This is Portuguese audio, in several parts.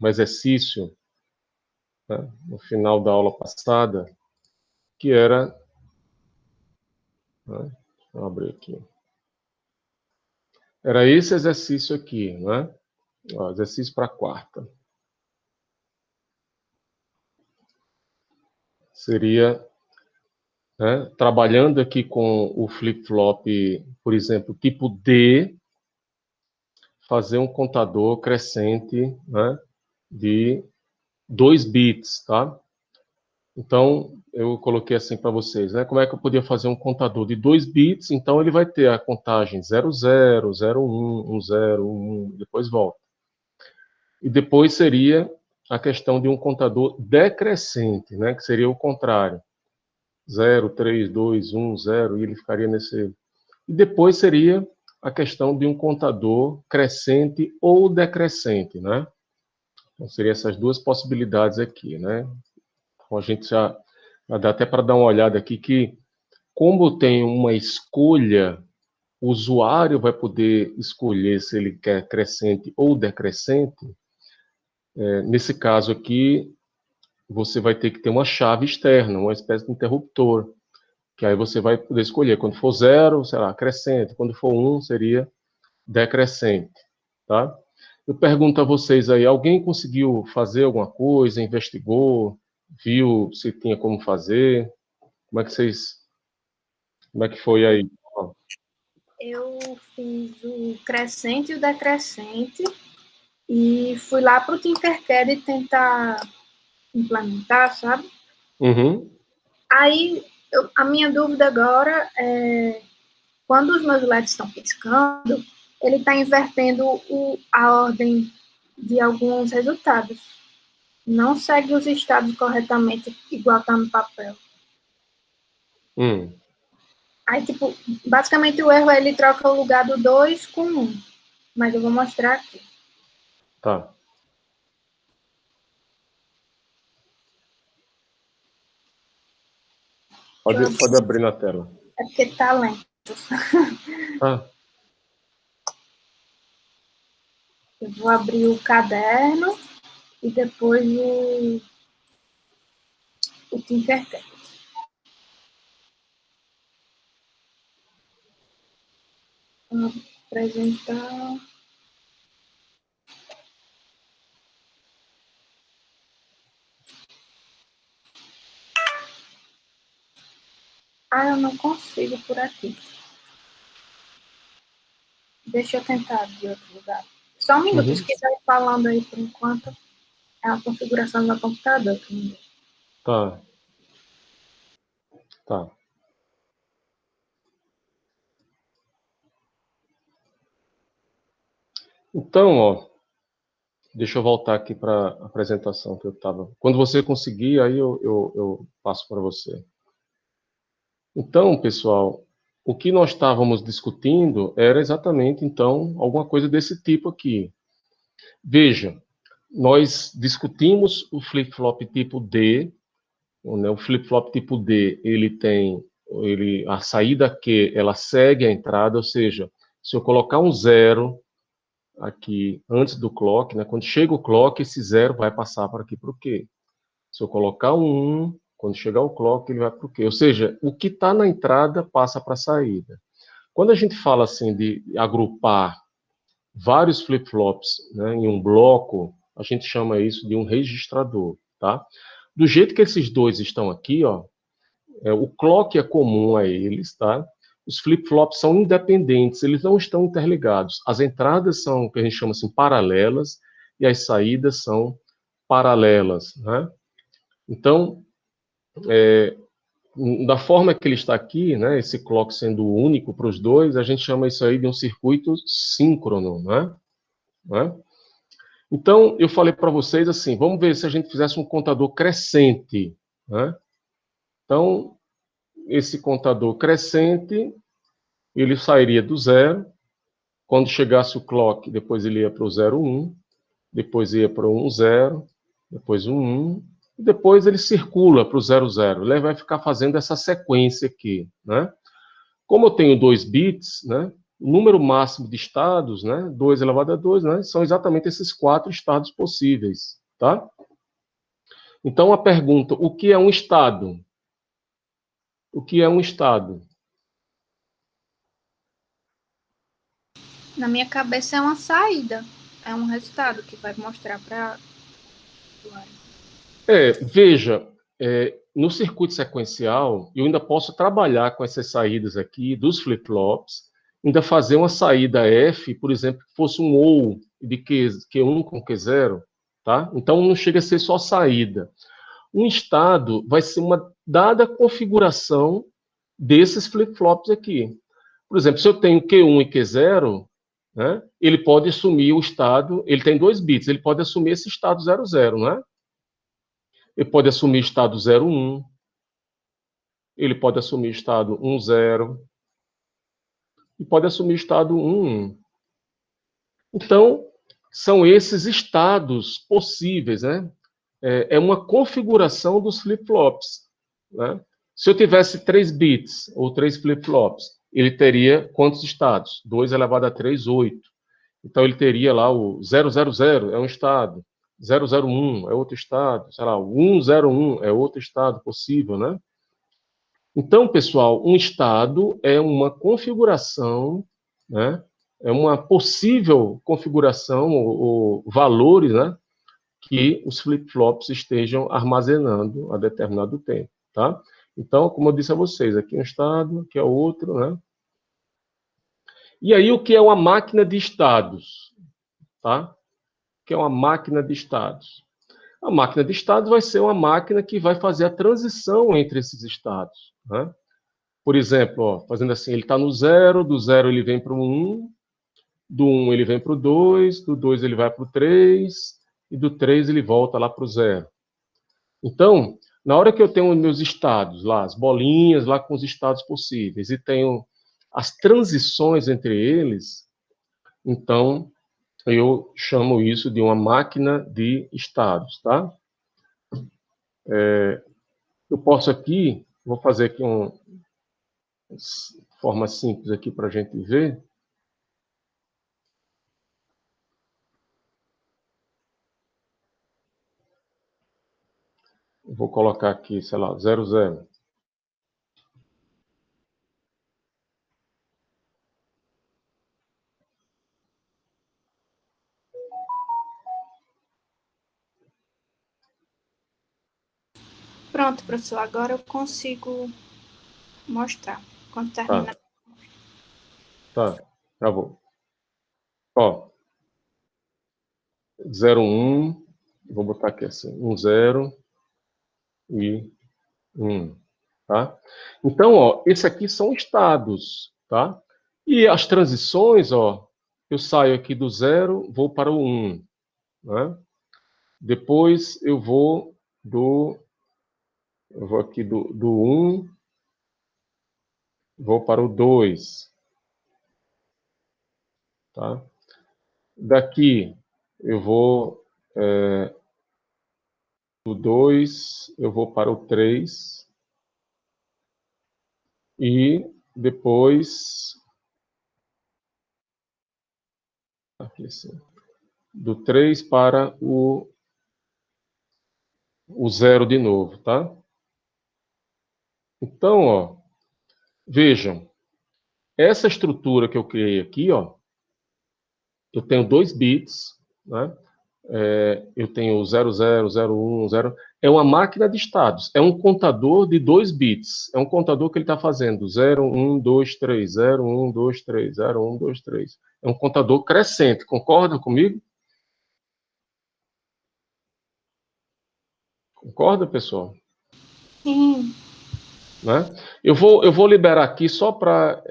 um exercício, né, no final da aula passada, que era... Né, deixa eu abrir aqui. Era esse exercício aqui, né? Ó, exercício para quarta. Seria, né, trabalhando aqui com o flip-flop, por exemplo, tipo D, fazer um contador crescente, né, de 2 bits, tá? Então, eu coloquei assim para vocês, né? Como é que eu podia fazer um contador de 2 bits? Então, ele vai ter a contagem 00, 01, 10, 11, depois volta. E depois seria a questão de um contador decrescente, né? Que seria o contrário. 0, 3, 2, 1, 0, e ele ficaria nesse... E depois seria a questão de um contador crescente ou decrescente, né? Então, seriam essas duas possibilidades aqui, né? Então, a gente já dá até para dar uma olhada aqui que, como tem uma escolha, o usuário vai poder escolher se ele quer crescente ou decrescente. Nesse caso aqui, você vai ter que ter uma chave externa, uma espécie de interruptor, que aí você vai poder escolher. Quando for 0, será crescente. Quando for 1, seria decrescente, tá? Eu pergunto a vocês aí, alguém conseguiu fazer alguma coisa, investigou, viu se tinha como fazer? Como é que vocês... Como é que foi aí? Eu fiz o crescente e o decrescente e fui lá para o Tinkercad tentar implementar, sabe? Uhum. Aí, a minha dúvida agora é, quando os meus LEDs estão piscando, ele está invertendo a ordem de alguns resultados. Não segue os estados corretamente, igual está no papel. Aí, tipo, basicamente o erro é ele troca o lugar do 2 com 1. Mas eu vou mostrar aqui. Tá. Pode abrir na tela. É porque tá lento. Ah. Eu vou abrir o caderno e depois o Tinkercad. Apresentar. Ah, eu não consigo por aqui. Deixa eu tentar de outro lugar. Só um minuto, se quiser ir falando aí por enquanto. É a configuração do meu computador. Tá. Tá. Então, ó, deixa eu voltar aqui para a apresentação que eu estava. Quando você conseguir, aí eu passo para você. Então, pessoal, o que nós estávamos discutindo era exatamente, então, alguma coisa desse tipo aqui. Veja, nós discutimos o flip-flop tipo D, né? O flip-flop tipo D, ele tem a saída Q, ela segue a entrada, ou seja, se eu colocar um 0 aqui antes do clock, né, quando chega o clock, esse 0 vai passar para aqui para o Q. Se eu colocar um 1, quando chegar o clock, ele vai para o Q. Ou seja, o que está na entrada passa para a saída. Quando a gente fala assim de agrupar vários flip-flops, né, em um bloco, a gente chama isso de um registrador, tá? Do jeito que esses dois estão aqui, ó, o clock é comum a eles, tá? Os flip-flops são independentes, eles não estão interligados. As entradas são o que a gente chama assim paralelas e as saídas são paralelas, né? Então, da forma que ele está aqui, né, esse clock sendo único para os dois, a gente chama isso aí de um circuito síncrono, né? Então, eu falei para vocês assim, vamos ver se a gente fizesse um contador crescente, né? Então, esse contador crescente, ele sairia do 0, quando chegasse o clock, depois ele ia para o 0, 1, depois ia para o 1, 0, depois o 1, e depois ele circula para o 0, 0. Ele vai ficar fazendo essa sequência aqui, né? Como eu tenho 2 bits, né? o número máximo de estados, né, 2 elevado a 2, né, são exatamente esses 4 estados possíveis, tá? Então, a pergunta, o que é um estado? O que é um estado? Na minha cabeça é uma saída, é um resultado que vai mostrar para o usuário. Veja, no circuito sequencial, eu ainda posso trabalhar com essas saídas aqui dos flip-flops, ainda fazer uma saída F, por exemplo, que fosse um OU de Q1 com Q0, tá? Então, não chega a ser só saída. Um estado vai ser uma dada configuração desses flip-flops aqui. Por exemplo, se eu tenho Q1 e Q0, né, ele pode assumir o estado, ele tem 2 bits, ele pode assumir esse estado 00, né? Ele pode assumir estado 01, ele pode assumir estado 10 e pode assumir estado 11. Então, são esses estados possíveis, né? É uma configuração dos flip-flops, né? Se eu tivesse 3 bits ou 3 flip-flops, ele teria quantos estados? 2 elevado a 3, 8. Então, ele teria lá o 000, é um estado. 001 é outro estado. Sei lá, o 101 é outro estado possível, né? Então, pessoal, um estado é uma configuração, né? É uma possível configuração ou valores, né? Que os flip-flops estejam armazenando a determinado tempo, tá? Então, como eu disse a vocês, aqui é um estado, aqui é outro, né? E aí, o que é uma máquina de estados, tá? O que é uma máquina de estados? A máquina de estados vai ser uma máquina que vai fazer a transição entre esses estados, né? Por exemplo, ó, fazendo assim, ele está no 0, do 0 ele vem para o 1, do 1 ele vem para o 2, do 2 ele vai para o 3, e do 3 ele volta lá para o 0. Então, na hora que eu tenho meus estados lá, as bolinhas lá com os estados possíveis, e tenho as transições entre eles, então eu chamo isso de uma máquina de estados, tá? Eu posso aqui, vou fazer aqui uma forma simples aqui para a gente ver. Vou colocar aqui, sei lá, 00. Pronto, professor, agora eu consigo mostrar. Quando terminar. Tá bom. Ó, 01, vou botar aqui assim, 10 e 1, tá? Então, ó, esse aqui são estados, tá? E as transições, ó, eu saio aqui do 0, vou para o 1, né? Depois eu vou aqui do 1, vou para o 2, tá? Daqui eu vou do 2, eu vou para o 3 e depois aqui assim, do 3 para o 0 de novo, tá? Então, ó, vejam, essa estrutura que eu criei aqui, ó, eu tenho 2 bits, né? Eu tenho 00, 01, 0. É uma máquina de estados. É um contador de 2 bits. É um contador que ele está fazendo 0, 1, 2, 3, 0, 1, 2, 3, 0, 1, 2, 3. É um contador crescente. Concorda comigo? Concorda, pessoal? Sim. Né? Eu vou liberar aqui só para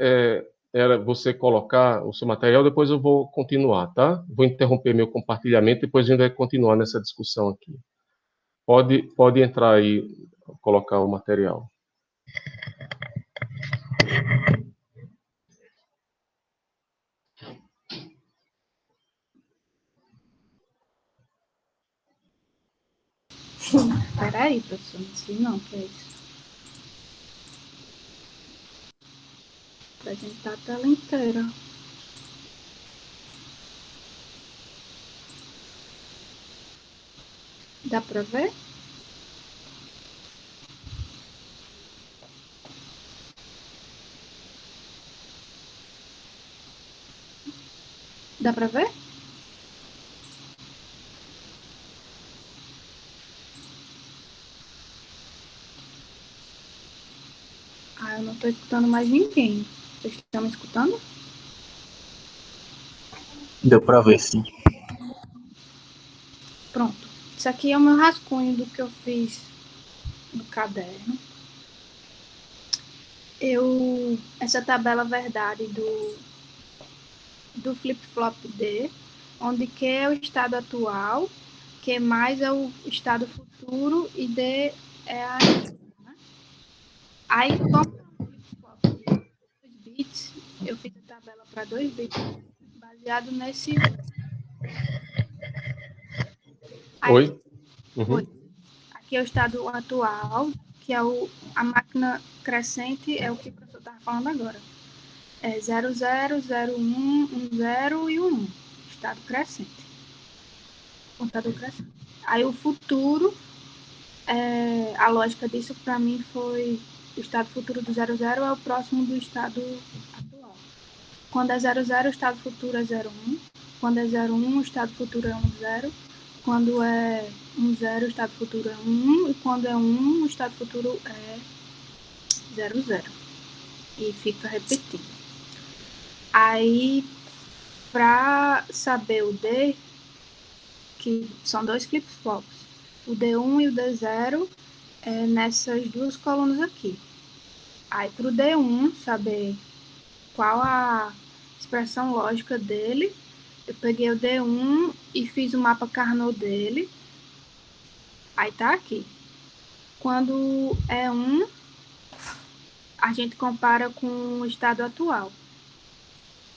você colocar o seu material, depois eu vou continuar, tá? Vou interromper meu compartilhamento, depois a gente vai continuar nessa discussão aqui. Pode entrar aí, colocar o material. Peraí, professor, não sei não, que é isso. Apresentar a tela inteira. Dá para ver? Dá para ver? Ah, eu não estou escutando mais ninguém. Vocês estão me escutando? Deu para ver, sim. Pronto. Isso aqui é o meu rascunho do que eu fiz no caderno. Essa tabela verdade do flip-flop D, onde Q é o estado atual, Q mais é o estado futuro e D é a energia, né? Aí, como é um flip-flop de 2 bits, eu fiz a tabela para 2 bits baseado nesse. Aí, Oi? Uhum. aqui é o estado atual, que é a máquina crescente, é o que o professor estava falando agora. É 0, 0, 0, 1, 1, 0 e 1. Estado crescente. Contador crescente. Aí o futuro, a lógica disso para mim foi o estado futuro do 0, 0 é o próximo do estado atual. Quando é 0, 0, o estado futuro é 0, 1. Quando é 0, 1, o estado futuro é 1, 0. Quando é 1, 0, o estado futuro é 1. E quando é 1, o estado futuro é 0, 0. E fica repetindo. Aí, para saber o D, que são 2 flip-flops, o D1 e o D0 nessas 2 colunas aqui. Aí, para o D1, saber qual a expressão lógica dele, eu peguei o D1 e fiz o mapa Carnot dele. Aí tá aqui. Quando é 1, a gente compara com o estado atual.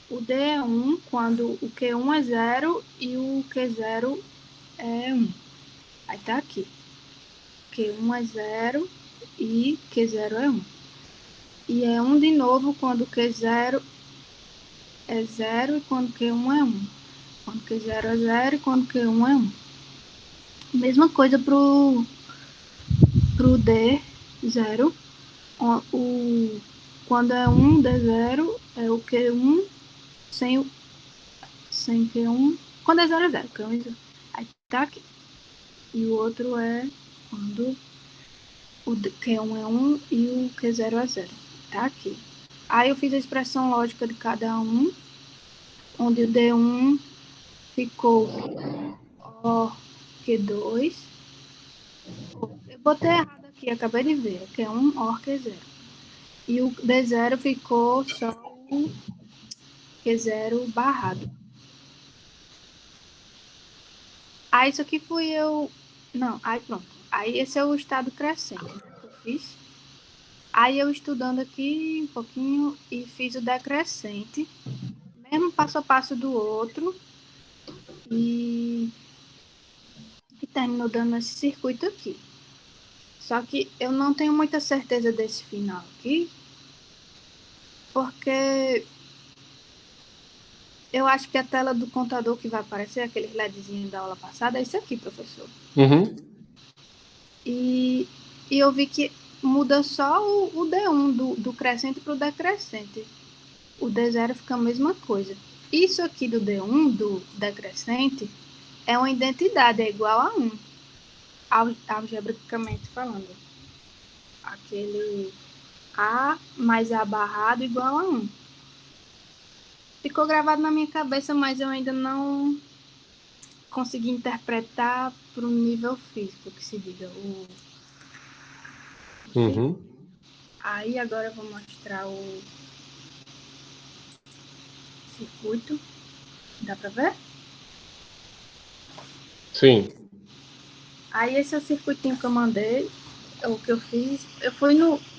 O D é 1 quando o Q1 é 0 e o Q0 é 1. Aí tá aqui. Q1 é 0 e Q0 é 1. E é 1 de novo quando Q0 é 0 e quando Q1 é 1. Quando Q0 é 0 e quando Q1 é 1. Mesma coisa pro D0. Quando é 1, D0 é o Q1 sem Q1. Quando é 0 é 0. Q1 é 0. Aí tá aqui. E o outro é quando o Q1 é 1 e o Q0 é 0. Tá aqui. Aí eu fiz a expressão lógica de cada um, onde o D1 ficou O Q2. Eu botei errado aqui, acabei de ver. Q1, OR, Q0. E o D0 ficou só o Q0 barrado. Aí isso aqui fui eu. Não, aí pronto. Aí esse é o estado crescente, né, que eu fiz. Aí eu estudando aqui um pouquinho e fiz o decrescente, mesmo passo a passo do outro, e terminou dando esse circuito aqui. Só que eu não tenho muita certeza desse final aqui, porque eu acho que a tela do contador que vai aparecer, aquele LEDzinho da aula passada, é esse aqui, professor. Uhum. E eu vi que muda só o D1 do crescente para o decrescente. O D0 fica a mesma coisa. Isso aqui do D1, do decrescente, é uma identidade, é igual a 1, algebricamente falando. Aquele A mais A barrado igual a 1. Ficou gravado na minha cabeça, mas eu ainda não consegui interpretar para o nível físico, que se diga. Uhum. Aí agora eu vou mostrar o circuito. Dá para ver? Sim. Aí esse é o circuitinho que eu mandei, o que eu fiz.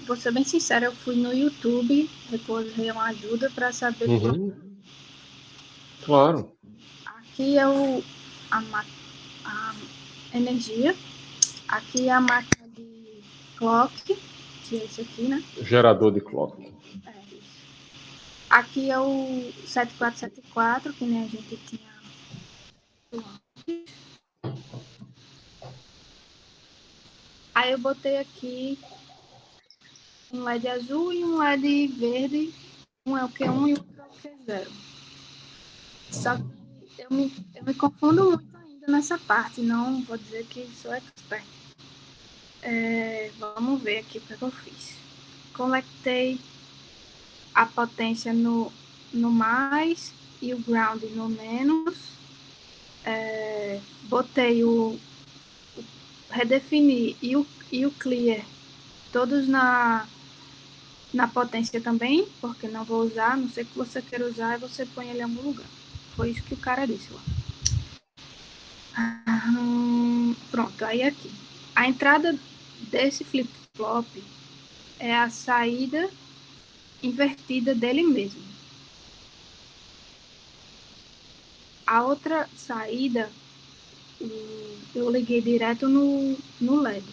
Vou ser bem sincera, eu fui no YouTube, recorri uma ajuda para saber. Uhum. Claro. Aqui é a energia, aqui é a máquina de clock, que é esse aqui, né? Gerador de clock. Isso. Aqui é o 7474, que nem a gente tinha. Aí eu botei aqui um LED azul e um LED verde. Um é o Q1 e o outro é o Q0. Só que eu me confundo muito ainda nessa parte. Não vou dizer que sou expert. Vamos ver aqui o que eu fiz. Conectei a potência no mais e o ground no menos. Botei redefini e o clear todos na potência também, porque não vou usar, a não sei que você queira usar, e você põe ele em algum lugar. Foi isso que o cara disse lá. Pronto, aí aqui. A entrada desse flip-flop é a saída invertida dele mesmo. A outra saída, eu liguei direto no LED.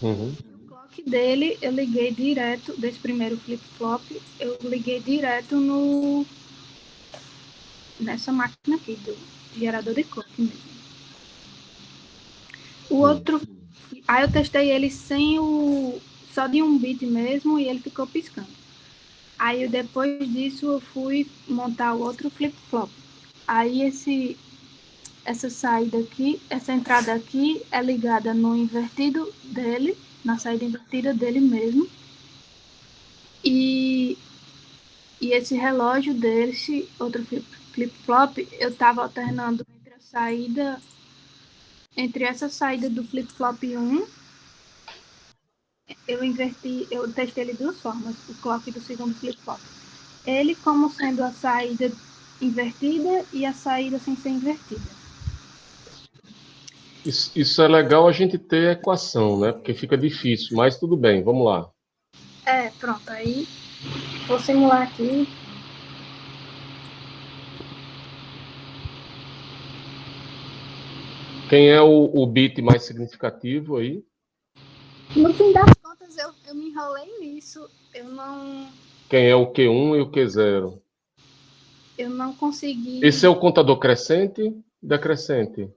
Uhum. O clock dele, eu liguei direto, desse primeiro flip-flop, eu liguei direto nessa máquina aqui, do gerador de clock mesmo. O outro, aí eu testei ele sem só de um bit mesmo e ele ficou piscando. Aí depois disso eu fui montar o outro flip-flop. Aí essa saída aqui, essa entrada aqui é ligada no invertido dele, na saída invertida dele mesmo. E esse relógio desse outro flip-flop, eu estava alternando entre essa saída do flip-flop 1, eu testei ele de duas formas, o clock do segundo flip-flop. Ele como sendo a saída invertida e a saída sem ser invertida. Isso é legal a gente ter equação, né? Porque fica difícil, mas tudo bem, vamos lá. Pronto, aí vou simular aqui. Quem é o bit mais significativo aí? No fim das contas, eu me enrolei nisso. Quem é o Q1 e o Q0? Eu não consegui. Esse é o contador crescente e decrescente.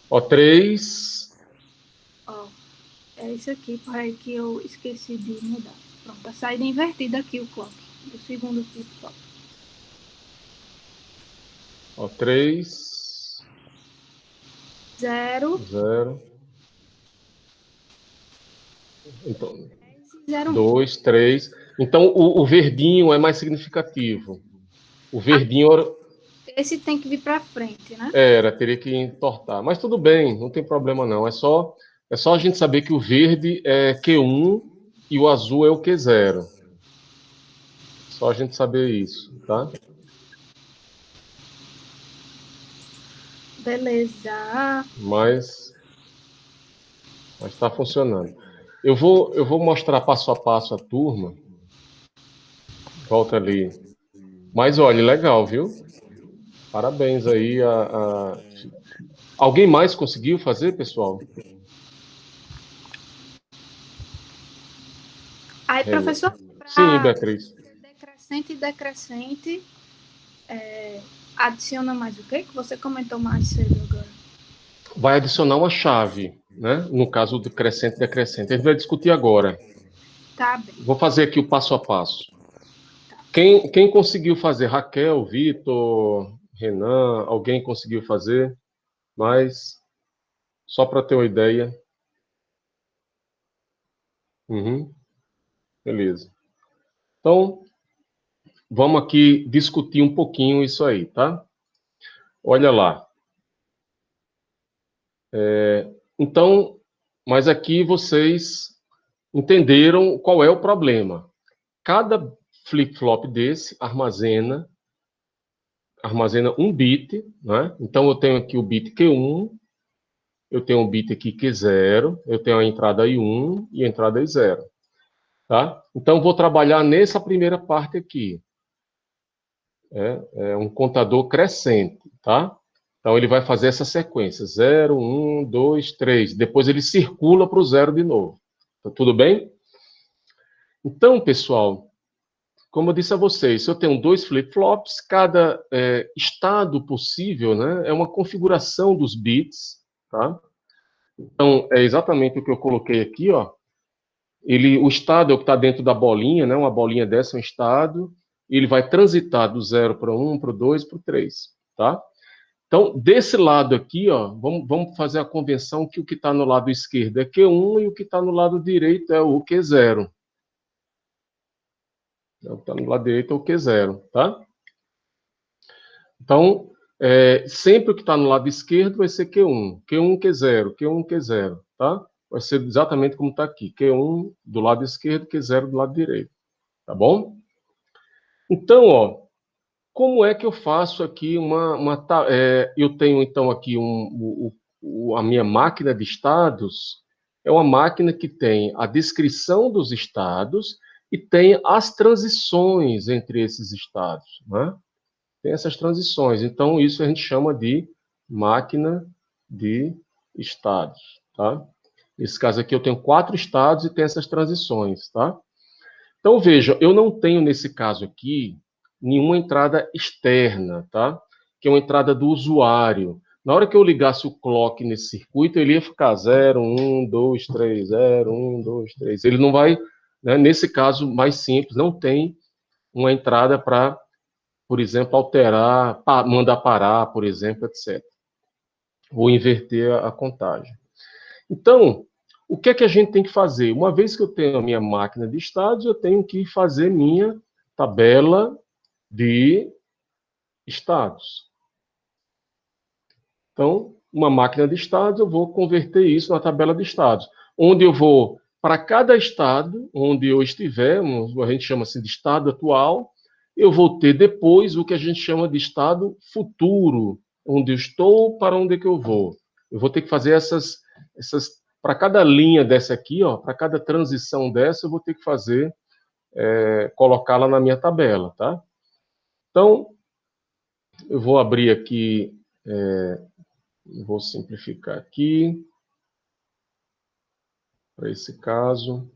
Ó, 3. Ó, é isso aqui, peraí, que eu esqueci de mudar. Pronto, a saída invertida aqui, o clock, do segundo flip-flop. Ó, 3. 0. 0. Então, 0, 1. 2, 3. Então, o verdinho é mais significativo. O verdinho Esse tem que vir para frente, né? teria que entortar. Mas tudo bem, não tem problema não. É só a gente saber que o verde é Q1 e o azul é o Q0. Só a gente saber isso, tá? Beleza. Mas está funcionando. Eu vou mostrar passo a passo a turma. Volta ali. Mas olha, legal, viu? Parabéns aí. Alguém mais conseguiu fazer, pessoal? Aí, professor, Sim, para Beatriz. decrescente e decrescente, adiciona mais o quê? Que você comentou mais cedo agora. Vai adicionar uma chave, né? No caso do crescente e decrescente. A gente vai discutir agora. Tá bem. Vou fazer aqui o passo a passo. Quem conseguiu fazer? Raquel, Vitor, Renan, alguém conseguiu fazer? Mas, só para ter uma ideia. Uhum, beleza. Então, vamos aqui discutir um pouquinho isso aí, tá? Olha lá. Então, mas aqui vocês entenderam qual é o problema. Cada flip-flop desse armazena um bit, né? Então eu tenho aqui o bit Q1, eu tenho um bit aqui Q0, eu tenho a entrada I1 e a entrada I0, tá? Então vou trabalhar nessa primeira parte aqui. É um contador crescente, tá? Então ele vai fazer essa sequência: 0, 1, 2, 3. Depois ele circula para o 0 de novo. Tá tudo bem? Então, pessoal, como eu disse a vocês, se eu tenho dois flip-flops, cada estado possível, né, é uma configuração dos bits, tá? Então, é exatamente o que eu coloquei aqui, ó. O estado é o que está dentro da bolinha, né? Uma bolinha dessa é um estado, e ele vai transitar do 0 para 1, para o 2, para o 3, tá? Então, desse lado aqui, ó, vamos fazer a convenção que o que está no lado esquerdo é Q1 e o que está no lado direito é o Q0. O que está no lado direito é o Q0, tá? Então, sempre o que está no lado esquerdo vai ser Q1, Q1, Q0, Q1, Q0, tá? Vai ser exatamente como está aqui, Q1 do lado esquerdo, Q0 do lado direito, tá bom? Então, ó, como é que eu faço aqui eu tenho, então, aqui a minha máquina de estados, é uma máquina que tem a descrição dos estados e tem as transições entre esses estados, né? Tem essas transições. Então, isso a gente chama de máquina de estados, tá? Nesse caso aqui, eu tenho 4 estados e tem essas transições, tá? Então, veja, eu não tenho, nesse caso aqui, nenhuma entrada externa, tá? Que é uma entrada do usuário. Na hora que eu ligasse o clock nesse circuito, ele ia ficar 0, 1, 2, 3, 0, 1, 2, 3. Ele não vai, né, nesse caso mais simples, não tem uma entrada para, por exemplo, alterar, mandar parar, por exemplo, etc. Ou inverter a contagem. Então, o que é que a gente tem que fazer? Uma vez que eu tenho a minha máquina de estados, eu tenho que fazer minha tabela de estados. Então, uma máquina de estados, eu vou converter isso na tabela de estados, onde eu vou, para cada estado onde eu estiver, a gente chama assim de estado atual, eu vou ter depois o que a gente chama de estado futuro, onde eu estou, para onde é que eu vou. Eu vou ter que fazer essas para cada linha dessa aqui, ó, para cada transição dessa, eu vou ter que fazer, colocá-la na minha tabela, tá? Então, eu vou abrir aqui, vou simplificar aqui, para esse caso.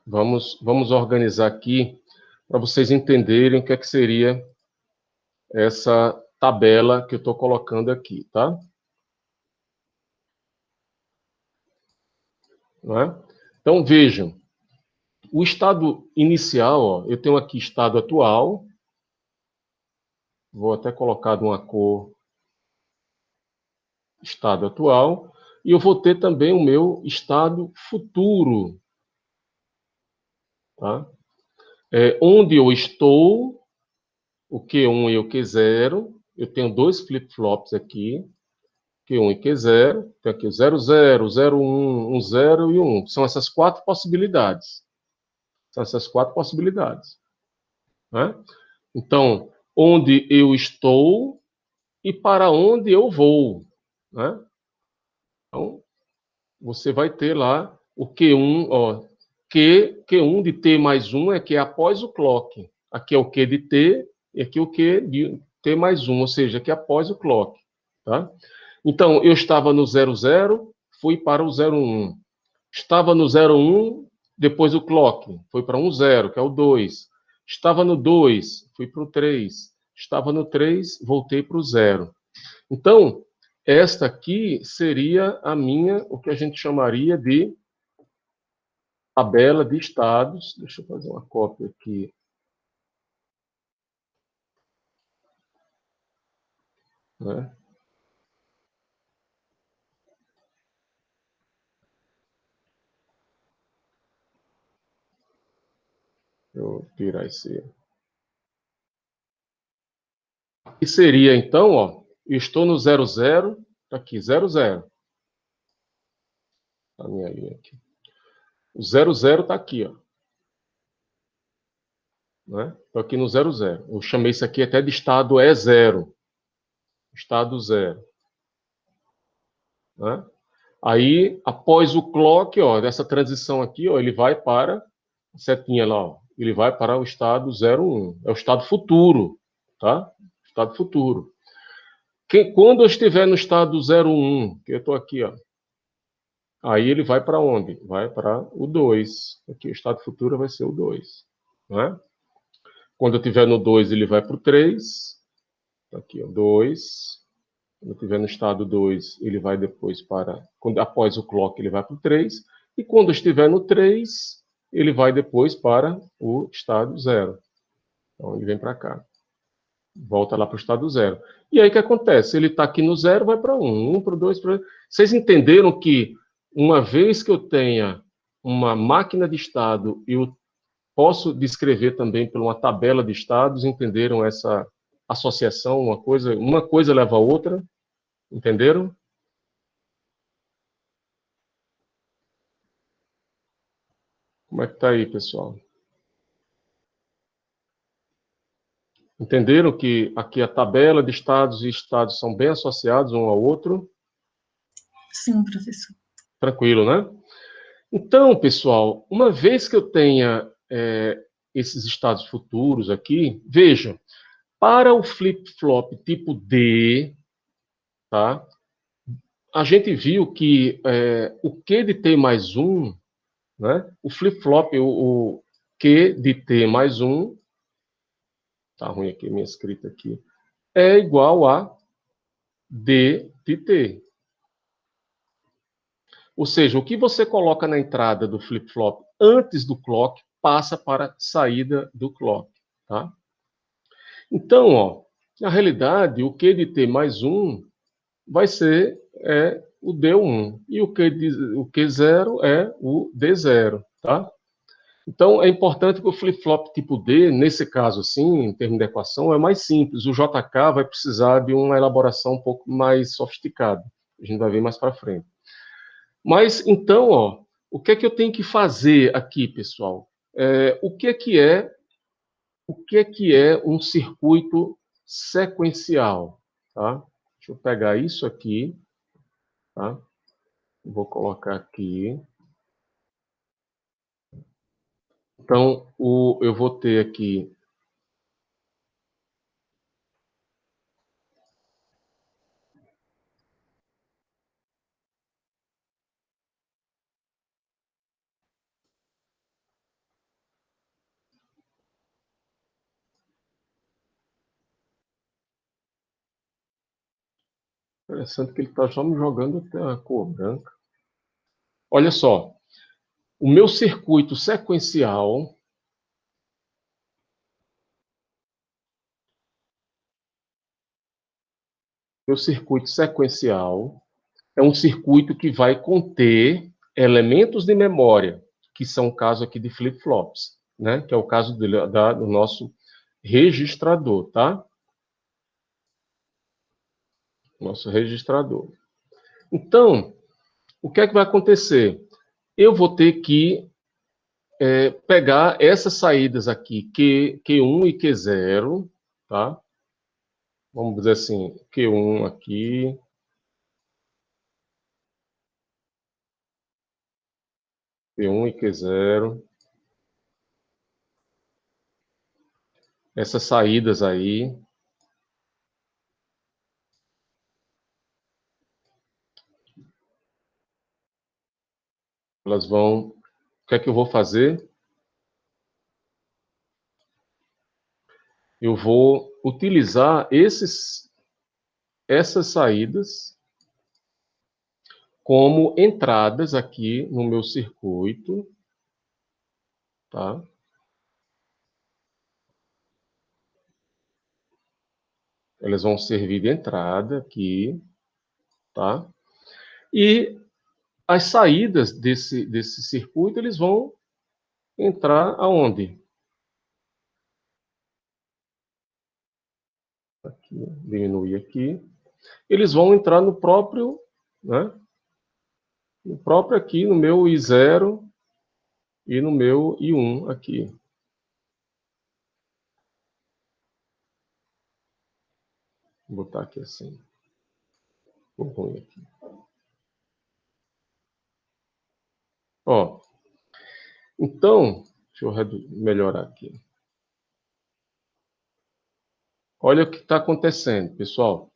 Vamos organizar aqui para vocês entenderem o que é que seria essa tabela que eu estou colocando aqui, tá? Não é? Então, vejam, o estado inicial, ó, eu tenho aqui estado atual, vou até colocar de uma cor estado atual, e eu vou ter também o meu estado futuro, tá? Onde eu estou, o Q1 e o Q0, eu tenho 2 flip-flops aqui, Q1 e Q0, tem aqui o 00, 01, 10 e 1. São essas 4 possibilidades. São essas 4 possibilidades. Né? Então, onde eu estou e para onde eu vou. Né? Então, você vai ter lá o Q1, ó, Q1 de T mais 1 é que é após o clock. Aqui é o Q de T e aqui é o Q de T mais 1, ou seja, aqui é após o clock. Tá? Então, eu estava no 00, fui para o 01. Estava no 01, depois o clock, foi para 10, que é o 2. Estava no 2, fui para o 3. Estava no 3, voltei para o 0. Então, esta aqui seria a minha, o que a gente chamaria de tabela de estados. Deixa eu fazer uma cópia aqui. Né? Deixa eu tirar esse. E seria, então, ó, eu estou no 00, tá aqui, 00. A minha linha aqui. O 00 está aqui, ó. Né? Estou aqui no 00. Eu chamei isso aqui até de estado E0. Estado 0. Né? Aí, após o clock, ó, dessa transição aqui, ó, ele vai para a setinha lá, ó, ele vai para o estado 01. É o estado futuro, tá? Estado futuro. Quando eu estiver no estado 01, que eu estou aqui, ó, Aí ele vai para onde? Vai para o 2. Aqui o estado futuro vai ser o 2. Né? Quando eu estiver no 2, ele vai para o 3. Aqui, o 2. Quando eu estiver no estado 2, ele vai depois para... após o clock, ele vai para o 3. E quando eu estiver no 3, ele vai depois para o estado 0. Então, ele vem para cá. Volta lá para o estado 0. E aí, o que acontece? Ele está aqui no 0, vai para 1. 1 para o 2, para... Vocês entenderam que, uma vez que eu tenha uma máquina de estado, eu posso descrever também por uma tabela de estados? Entenderam essa associação? Uma coisa leva a outra? Entenderam? Como é que está aí, pessoal? Entenderam que aqui a tabela de estados e estados são bem associados um ao outro? Sim, professor. Tranquilo, né? Então, pessoal, uma vez que eu tenha esses estados futuros aqui, vejam, para o flip-flop tipo D, tá? A gente viu que o Q de T mais 1, né? O flip-flop, o Q de T mais 1, tá ruim aqui minha escrita aqui, é igual a D de T. Ou seja, o que você coloca na entrada do flip-flop antes do clock passa para a saída do clock, tá? Então, ó, na realidade, o Q de T mais 1 vai ser o D1 e o Q0 é o D0, tá? Então, é importante que o flip-flop tipo D, nesse caso assim, em termos de equação, é mais simples. O JK vai precisar de uma elaboração um pouco mais sofisticada. A gente vai ver mais para frente. Mas, então, ó, o que é que eu tenho que fazer aqui, pessoal? O que é que é um circuito sequencial? Tá? Deixa eu pegar isso aqui. Tá? Vou colocar aqui. Então, eu vou ter aqui... Interessante que ele está só me jogando até a cor branca. Olha só, o meu circuito sequencial... é um circuito que vai conter elementos de memória, que são o caso aqui de flip-flops, né? Que é o caso do nosso registrador, tá? Nosso registrador. Então, o que é que vai acontecer? Eu vou ter que pegar essas saídas aqui, Q1 e Q0, tá? Vamos dizer assim, Q1 aqui, Q1 e Q0. Essas saídas aí. Elas vão... O que é que eu vou fazer? Eu vou utilizar essas saídas como entradas aqui no meu circuito, tá? Elas vão servir de entrada aqui, tá? E as saídas desse circuito, eles vão entrar aonde? Aqui, diminuir aqui. Eles vão entrar no próprio, né? No próprio aqui, no meu I0 e no meu I1 aqui. Vou botar aqui assim. Ficou ruim aqui. Ó, então, deixa eu melhorar aqui. Olha o que está acontecendo, pessoal.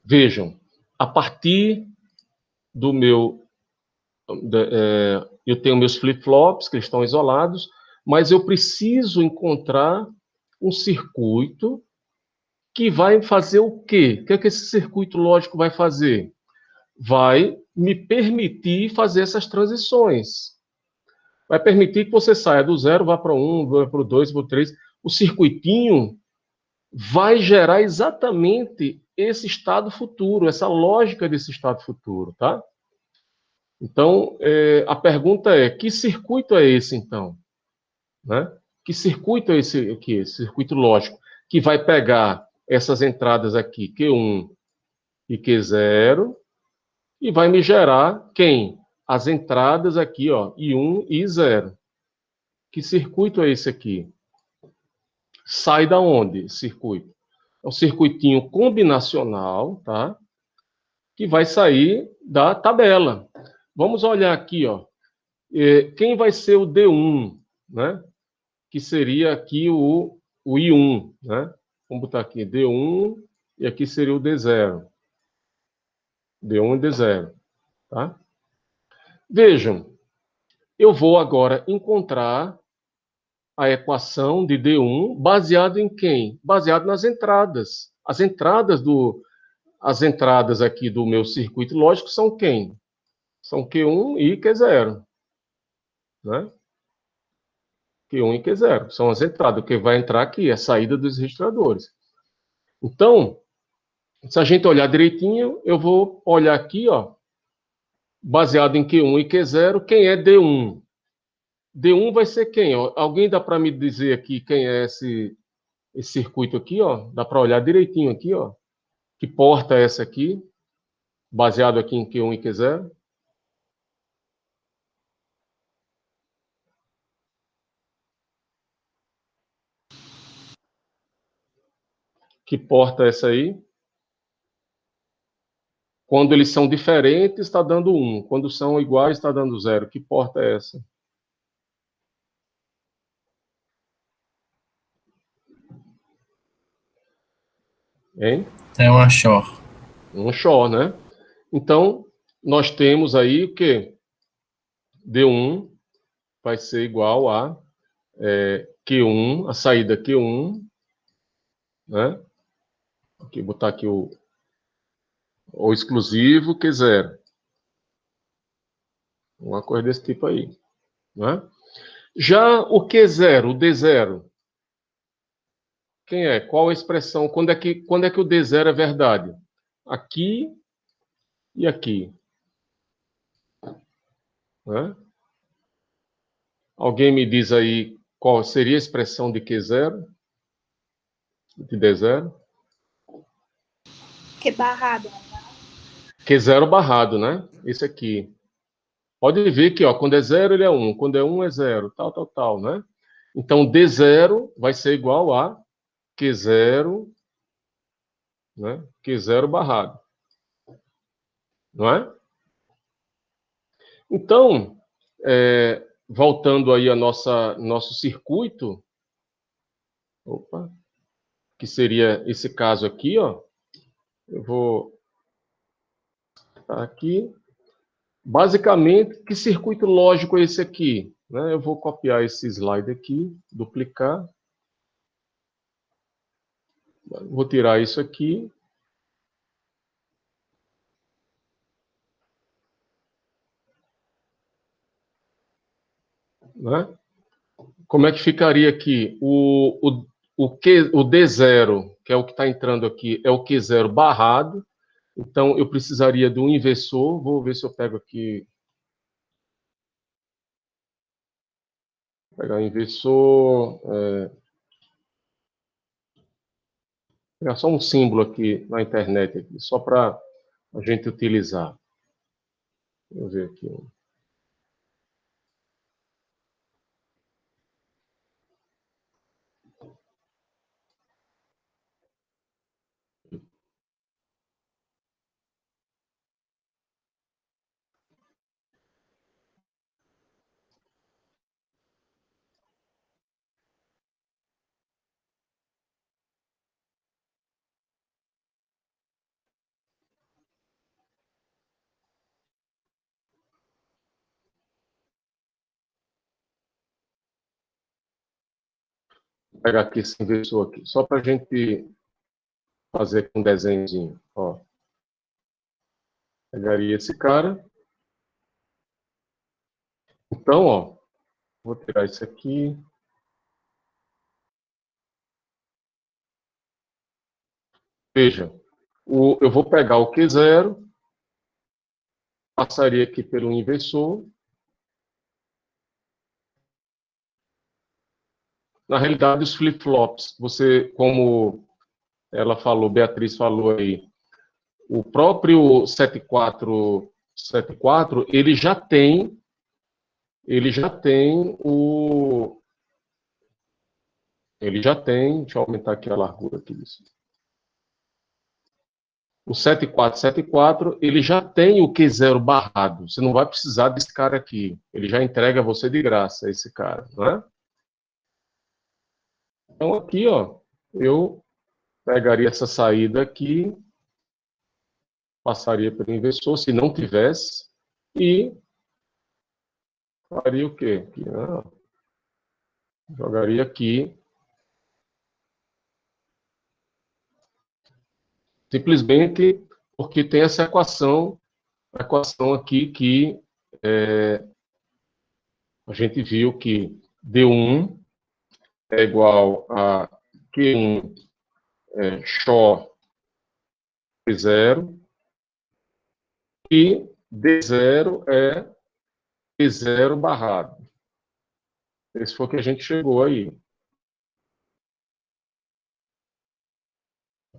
Vejam, a partir do meu... eu tenho meus flip-flops, que estão isolados, mas eu preciso encontrar um circuito que vai fazer o quê? O que é que esse circuito lógico vai fazer? Vai me permitir fazer essas transições. Vai permitir que você saia do 0, vá para o 1, vá para o 2, para o 3. O circuitinho vai gerar exatamente esse estado futuro, essa lógica desse estado futuro, tá? Então, a pergunta é, que circuito é esse, então? Né? Que circuito é esse aqui, esse circuito lógico, que vai pegar essas entradas aqui, Q1 e Q0, e vai me gerar quem? As entradas aqui, ó, I1 e I0. Que circuito é esse aqui? Sai da onde, circuito? É um circuitinho combinacional, tá? Que vai sair da tabela. Vamos olhar aqui, ó. Quem vai ser o D1, né? Que seria aqui o I1, né? Vamos botar aqui D1 e aqui seria o D0. D1 e D0, tá? Vejam, eu vou agora encontrar a equação de D1 baseado em quem? Baseado nas entradas. As entradas aqui do meu circuito lógico são quem? São Q1 e Q0, né? Q1 e Q0 são as entradas. O que vai entrar aqui é a saída dos registradores. Então, se a gente olhar direitinho, eu vou olhar aqui, ó, baseado em Q1 e Q0, quem é D1? D1 vai ser quem? Ó? Alguém dá para me dizer aqui quem é esse circuito aqui, ó? Dá para olhar direitinho aqui, ó. Que porta é essa aqui? Baseado aqui em Q1 e Q0? Que porta é essa aí? Quando eles são diferentes, está dando 1. Quando são iguais, está dando 0. Que porta é essa? Hein? É uma short. Um Shor, né? Então, nós temos aí o quê? D1 vai ser igual a Q1, a saída Q1, né? Aqui, botar aqui o exclusivo Q0. Uma coisa desse tipo aí, né? Já o Q0, o D0, quem é? Qual a expressão? Quando é que o D0 é verdade? Aqui e aqui, né? Alguém me diz aí qual seria a expressão de Q0, de D0? Que barrado. Q0 barrado, né? Esse aqui. Pode ver que, ó, quando é 0, ele é 1. Quando é 1, é 0. Tal, tal, tal, né? Então, D0 vai ser igual a Q0, né? Q0 barrado. Não é? Então, voltando aí a nosso circuito, opa, que seria esse caso aqui, ó. Eu vou aqui. Basicamente, que circuito lógico é esse aqui? Né? Eu vou copiar esse slide aqui, duplicar. Vou tirar isso aqui. Né? Como é que ficaria aqui? O D0, que é o que está entrando aqui, é o Q0 barrado. Então, eu precisaria de um inversor. Vou ver se eu pego aqui. Vou pegar o inversor. Pegar só um símbolo aqui na internet, aqui, só para a gente utilizar. Deixa eu ver aqui. Vou pegar aqui esse inversor aqui, só para a gente fazer um desenhozinho. Ó. Pegaria esse cara. Então, ó, vou tirar isso aqui. Veja, eu vou pegar o Q0, passaria aqui pelo inversor. Na realidade, os flip-flops, você, como ela falou, Beatriz falou aí, o próprio 7474, ele já tem deixa eu aumentar aqui a largura aqui disso. O 7474, ele já tem o Q0 barrado. Você não vai precisar desse cara aqui. Ele já entrega você de graça, esse cara, não é? Então, aqui, ó, eu pegaria essa saída aqui, passaria pelo inversor, se não tivesse, e faria o quê? Aqui, jogaria aqui. Simplesmente porque tem essa equação aqui que a gente viu que D1 é igual a Q1 XOR P0 e D0 é P0 barrado. Esse foi o que a gente chegou aí.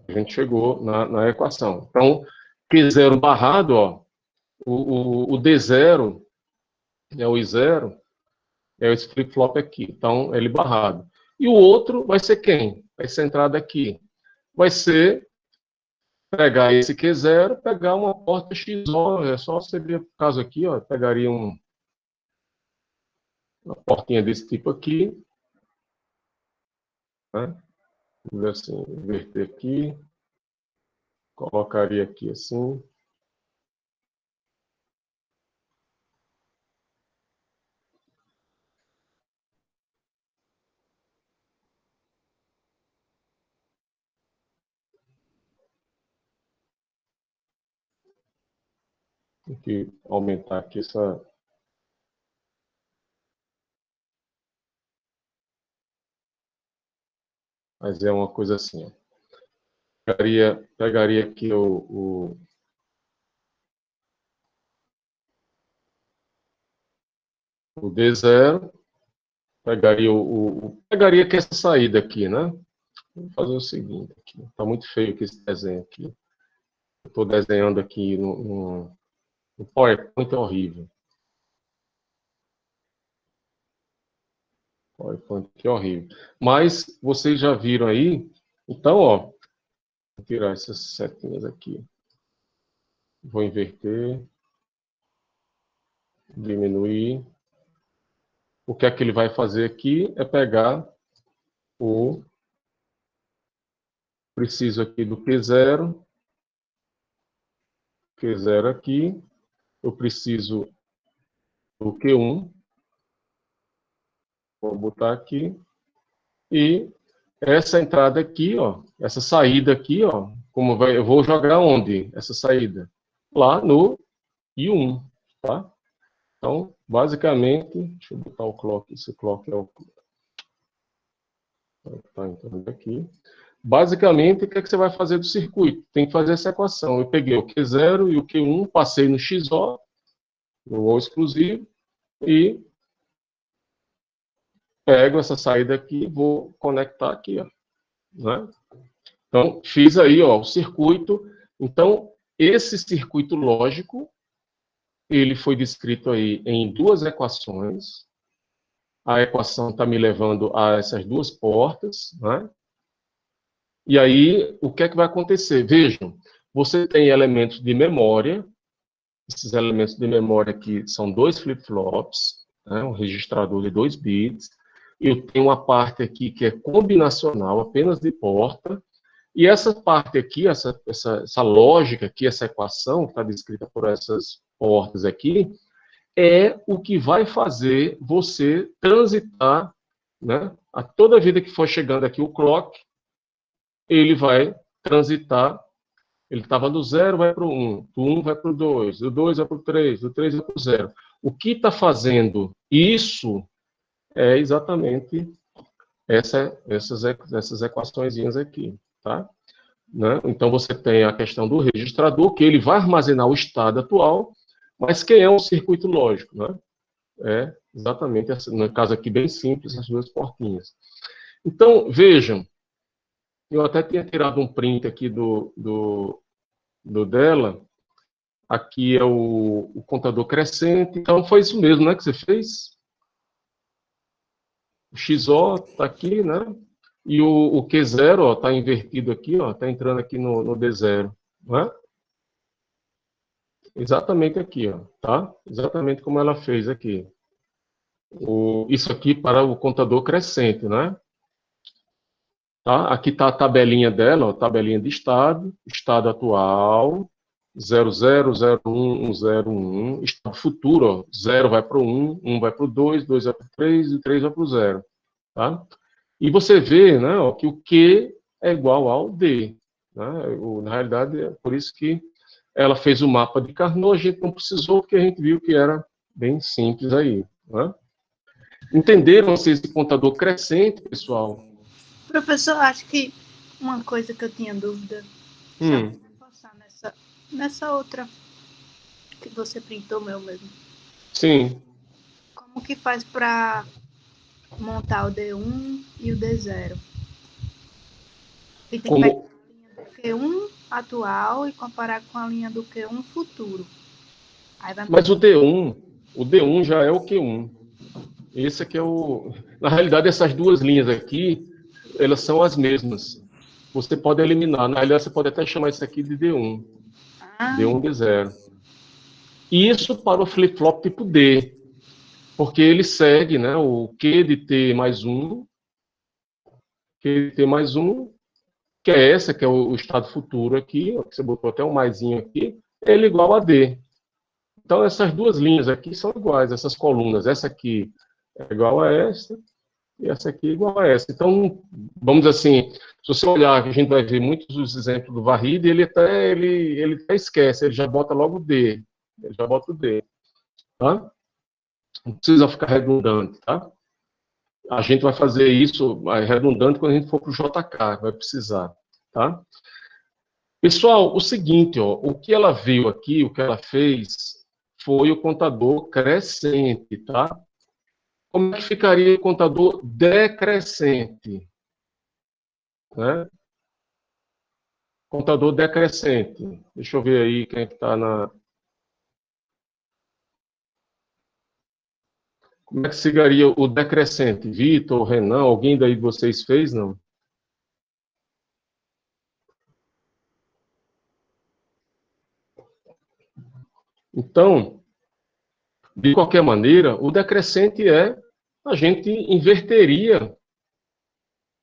A gente chegou na equação. Então, Q0 barrado, ó, o D0 é o I0, é esse flip-flop aqui. Então, ele barrado. E o outro vai ser quem? Vai ser a entrada aqui. Vai ser pegar esse Q0, pegar uma porta XOR, é só você ver o caso aqui, ó, pegaria uma portinha desse tipo aqui, né? Vamos ver assim, inverter aqui, colocaria aqui assim. Tem que aumentar aqui essa... Mas é uma coisa assim, ó. Pegaria aqui o D0, pegaria aqui essa saída aqui, né? Vou fazer o seguinte aqui. Tá muito feio aqui esse desenho aqui. Estou desenhando aqui no PowerPoint, é horrível. PowerPoint aqui é horrível. Mas vocês já viram aí. Então, ó, vou tirar essas setinhas aqui. Vou inverter. Diminuir. O que é que ele vai fazer aqui é pegar o... Preciso aqui do Q0. Q0 aqui. Eu preciso do Q1. Vou botar aqui. E essa entrada aqui, ó, essa saída aqui, ó, eu vou jogar onde? Essa saída? Lá no I1, tá? Então, basicamente, deixa eu botar o clock, esse clock é o... Tá entrando aqui. Basicamente, o que é que você vai fazer do circuito? Tem que fazer essa equação. Eu peguei o Q0 e o Q1, passei no XOR, no OR exclusivo, e pego essa saída aqui e vou conectar aqui, ó, né? Então, fiz aí, ó, o circuito. Então, esse circuito lógico, ele foi descrito aí em duas equações. A equação está me levando a essas duas portas, né? E aí, o que é que vai acontecer? Vejam, você tem elementos de memória. Esses elementos de memória aqui são dois flip-flops, né? Um registrador de 2 bits. Eu tenho uma parte aqui que é combinacional, apenas de porta. E essa parte aqui, essa lógica aqui, essa equação que está descrita por essas portas aqui, é o que vai fazer você transitar né? A toda vida que for chegando aqui o clock, ele vai transitar. Ele estava do 0, vai para o 1, do 1 vai para o 2, do 2 vai para o 3, do 3 vai para o 0. O que está fazendo isso é exatamente essas equaçõezinhas aqui, tá? Né? Então, você tem a questão do registrador, que ele vai armazenar o estado atual, mas quem é um circuito lógico, né? É exatamente, no caso aqui bem simples, as duas portinhas. Então, vejam, eu até tinha tirado um print aqui do dela. Aqui é o contador crescente. Então, foi isso mesmo, né, que você fez? O XO está aqui, né? E o Q0 está invertido aqui, está entrando aqui no D0. Né? Exatamente aqui, tá? Exatamente como ela fez aqui. Isso aqui para o contador crescente, né? Tá? Aqui está a tabelinha dela, tabelinha de estado atual, 00, 01, 101, estado futuro, 0 vai para o 1, 1 vai para o 2, 2 vai para o 3 e 3 vai para o 0. Tá? E você vê, né, que o Q é igual ao D. Né? Na realidade, é por isso que ela fez o mapa de Carnot, a gente não precisou, porque a gente viu que era bem simples aí. Né? Entenderam esse contador crescente, pessoal? Professor, acho que uma coisa que eu tinha dúvida, só para reforçar nessa outra que você printou meu mesmo. Sim. Como que faz para montar o D1 e o D0? Ele tem que pegar a linha do Q1 atual e comparar com a linha do Q1 futuro. Aí vai... Mas o D1 já é o Q1. Esse aqui é o... Na realidade, essas duas linhas aqui, elas são as mesmas. Você pode eliminar. Na realidade, você pode até chamar isso aqui de D1. D1, D0. Isso para o flip-flop tipo D. Porque ele segue, né, o Q de T mais 1, Q de T mais 1, que é essa, que é o estado futuro aqui, que você botou até um maisinho aqui, ele é igual a D. Então, essas duas linhas aqui são iguais, essas colunas. Essa aqui é igual a essa, e essa aqui é igual a essa. Então, vamos dizer assim, se você olhar, a gente vai ver muitos dos exemplos do varrido, ele até esquece, ele já bota logo o D. Ele já bota o D. Tá? Não precisa ficar redundante, tá? A gente vai fazer isso redundante quando a gente for para o JK, vai precisar, tá? Pessoal, o seguinte, o que ela viu aqui, o que ela fez, foi o contador crescente, tá? Como é que ficaria o contador decrescente? Né? Contador decrescente. Deixa eu ver aí quem está na... Como é que ficaria o decrescente? Vitor, Renan, alguém daí de vocês fez, não? Então, de qualquer maneira, o decrescente a gente inverteria,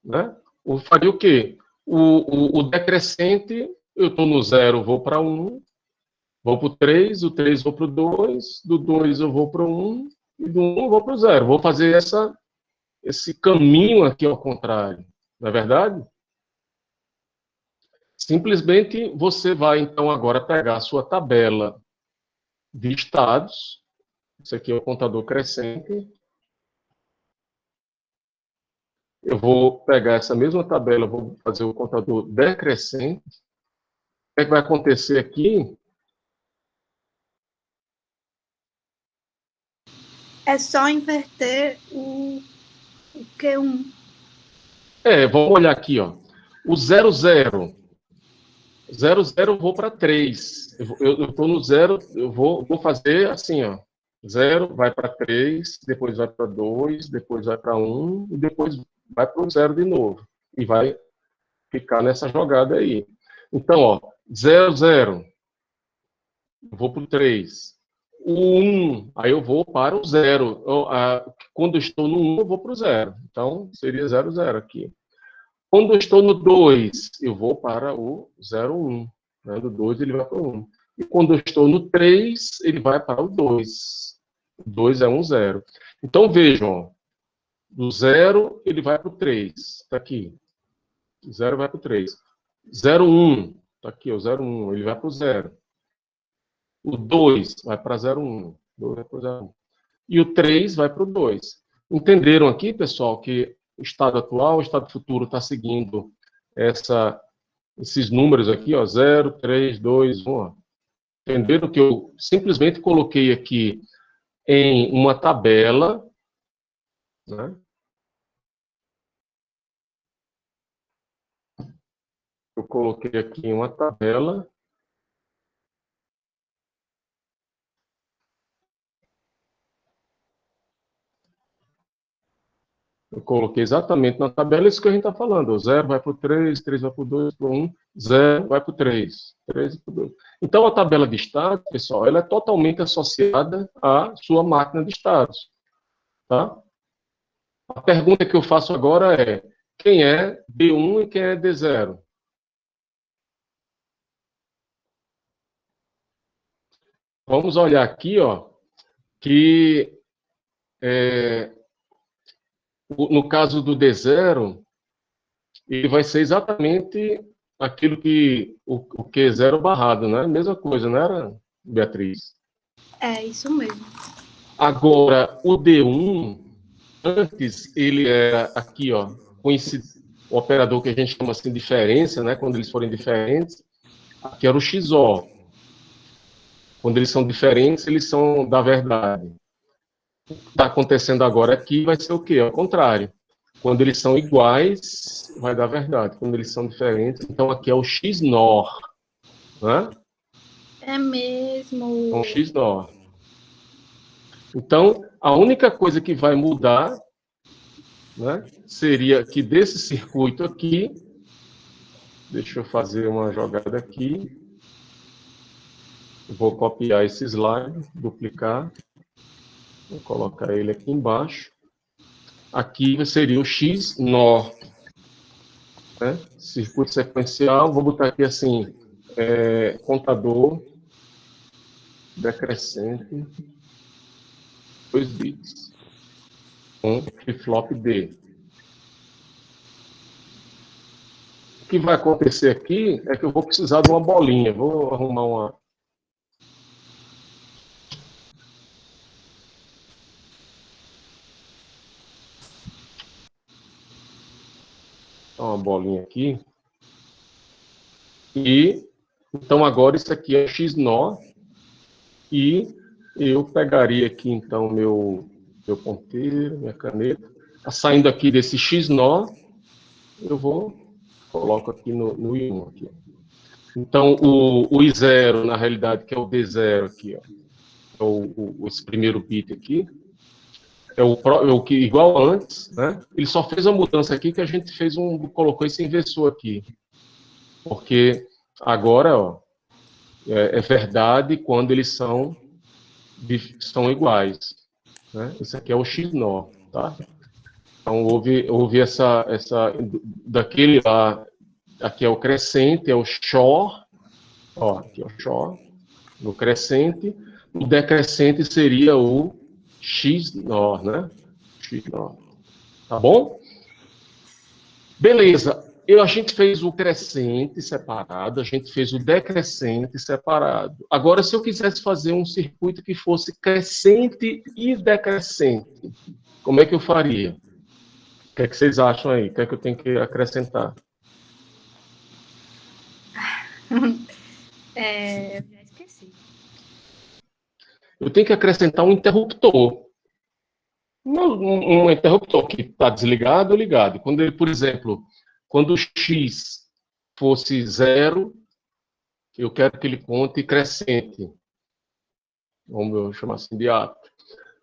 né? Faria o quê? O decrescente, eu estou no 0, vou para 1, vou para o 3, o 3 vou para o 2, do 2 eu vou para o 1, e do 1 eu vou para o 0. Vou fazer esse caminho aqui ao contrário, não é verdade? Simplesmente você vai, então, agora pegar a sua tabela de estados. Isso aqui é o contador crescente. Eu vou pegar essa mesma tabela, vou fazer o contador decrescente. O que é que vai acontecer aqui? É só inverter o Q1. Vamos olhar aqui, ó. O 00. 00 eu vou para 3. Eu estou no 0, eu vou fazer assim, ó. 0 vai para 3, depois vai para 2, depois vai para 1, e depois vai para o 0 de novo. E vai ficar nessa jogada aí. Então, ó, 0, 0. Eu vou para o 3. O 1, aí eu vou para o 0. Quando eu estou no 1, eu vou para o 0. Então, seria 0, 0 aqui. Quando eu estou no 2, eu vou para o 0, 1. Né? Do 2, ele vai para o 1. E quando eu estou no 3, ele vai para o 2. O 2 é 1, 0. Então, vejam, ó, Do 0, ele vai para o 3. Está aqui. 0 vai para o 3. 0, 1. Está aqui, o 0, 1. Ele vai para o 0. O 2 vai para 0, 1. 2 vai para o 0, 1. E o 3 vai para o 2. Entenderam aqui, pessoal, que o estado atual, o estado futuro está seguindo esses números aqui, ó, 0, 3, 2, 1. Ó. Entenderam que eu simplesmente coloquei aqui em uma tabela, né? Eu coloquei aqui em uma tabela. Eu coloquei exatamente na tabela isso que a gente está falando. O 0 vai para o 3, 3 vai para o 2, para o 1, 0 vai para o 3, 3 para o 2. Então, a tabela de estados, pessoal, ela é totalmente associada à sua máquina de estados. Tá? A pergunta que eu faço agora é, quem é D1 e quem é D0? Vamos olhar aqui, ó, que no caso do D0, ele vai ser exatamente aquilo que o Q0 barrado, né? Mesma coisa, não era, Beatriz? É, isso mesmo. Agora, o D1, antes ele era aqui, ó, o operador que a gente chama assim de diferença, né? Quando eles forem diferentes, aqui era o XOR. Quando eles são diferentes, eles são da verdade. O que está acontecendo agora aqui vai ser o quê? Ao contrário. Quando eles são iguais, vai dar verdade. Quando eles são diferentes, então aqui é o XNOR. Né? É mesmo. É um XNOR. Então, a única coisa que vai mudar, né, seria que desse circuito aqui, deixa eu fazer uma jogada aqui, vou copiar esse slide, duplicar, vou colocar ele aqui embaixo. Aqui seria o XNOR, né? Circuito sequencial, vou botar aqui assim, contador decrescente, 2 bits, com flip-flop D. O que vai acontecer aqui é que eu vou precisar de uma bolinha, vou arrumar uma bolinha aqui. E, então, agora isso aqui é XNOR. E eu pegaria aqui, então, meu ponteiro, minha caneta. Tá saindo aqui desse XNOR, eu coloco aqui no I1. Aqui. Então, o I0, na realidade, que é o D0 aqui, ó, é esse primeiro bit aqui, é o que igual antes, né? Ele só fez a mudança aqui que a gente colocou esse inversor aqui. Porque agora, ó, é verdade quando eles são iguais. Né? Esse aqui é o XNOR, tá? Então, houve essa daquele lá, aqui é o crescente, é o XOR, ó, aqui é o XOR, no crescente, o decrescente seria o XNOR, né? XNOR. Tá bom? Beleza. A gente fez o crescente separado, a gente fez o decrescente separado. Agora, se eu quisesse fazer um circuito que fosse crescente e decrescente, como é que eu faria? O que é que vocês acham aí? O que é que eu tenho que acrescentar? Já esqueci. Eu tenho que acrescentar um interruptor. Um interruptor que está desligado ou ligado. Quando ele, por exemplo, quando o X fosse 0, eu quero que ele conte crescente. Vamos chamar assim de ato.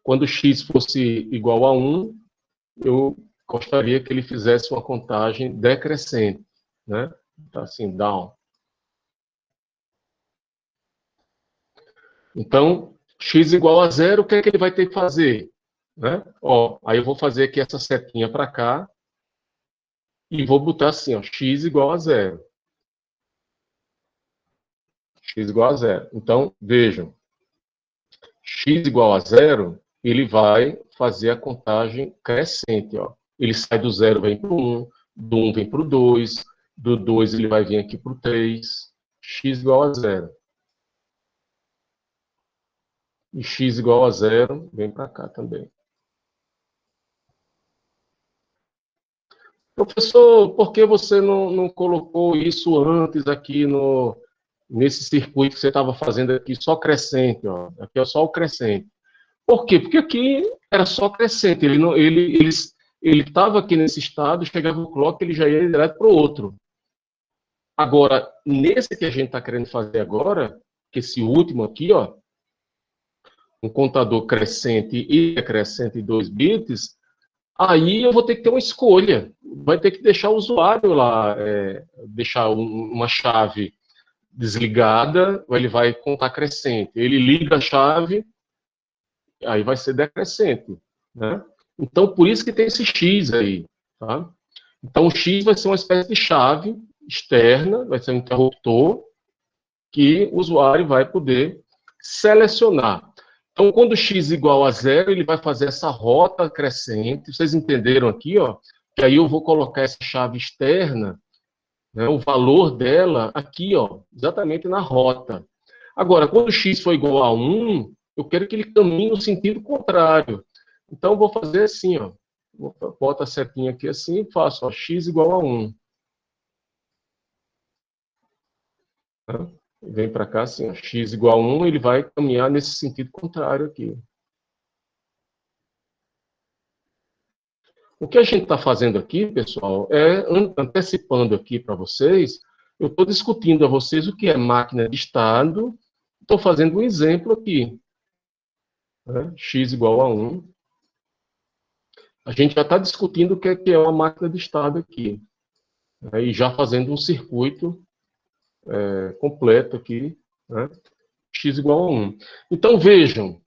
Quando o X fosse igual a 1, eu gostaria que ele fizesse uma contagem decrescente. Né? Então, assim, down. Então, X igual a 0, o que é que ele vai ter que fazer? Né? Ó, aí eu vou fazer aqui essa setinha para cá e vou botar assim, ó, X igual a 0. X igual a 0. Então, vejam, X igual a 0, ele vai fazer a contagem crescente, ó. Ele sai do 0, vem para o 1, do 1 vem para o 2, do 2 ele vai vir aqui para o 3, x igual a 0. E x igual a 0 vem para cá também. Professor, por que você não colocou isso antes aqui nesse circuito que você estava fazendo aqui, só crescente, ó. Aqui é só o crescente. Por quê? Porque aqui era só crescente. Ele estava aqui nesse estado, chegava o clock, ele já ia direto para o outro. Agora, nesse que a gente está querendo fazer agora, que esse último aqui, ó, um contador crescente e decrescente em 2 bits, aí eu vou ter que ter uma escolha. Vai ter que deixar o usuário lá, deixar uma chave desligada, ele vai contar crescente. Ele liga a chave, aí vai ser decrescente, né? Então, por isso que tem esse X aí, tá? Então, o X vai ser uma espécie de chave externa, vai ser um interruptor, que o usuário vai poder selecionar. Então, quando o X igual a 0, ele vai fazer essa rota crescente. Vocês entenderam aqui, ó? Que aí eu vou colocar essa chave externa, né, o valor dela aqui, ó, exatamente na rota. Agora, quando o X for igual a 1, eu quero que ele caminhe no sentido contrário. Então, eu vou fazer assim, ó. Boto a setinha aqui assim e faço, ó, X igual a 1. Tá? Vem para cá assim, ó, X igual a 1, ele vai caminhar nesse sentido contrário aqui. O que a gente está fazendo aqui, pessoal, é antecipando aqui para vocês, eu estou discutindo a vocês o que é máquina de estado, estou fazendo um exemplo aqui. Né? X igual a 1. A gente já está discutindo o que é uma máquina de estado aqui. Né? E já fazendo um circuito completo aqui, né? X igual a 1. Então, vejam,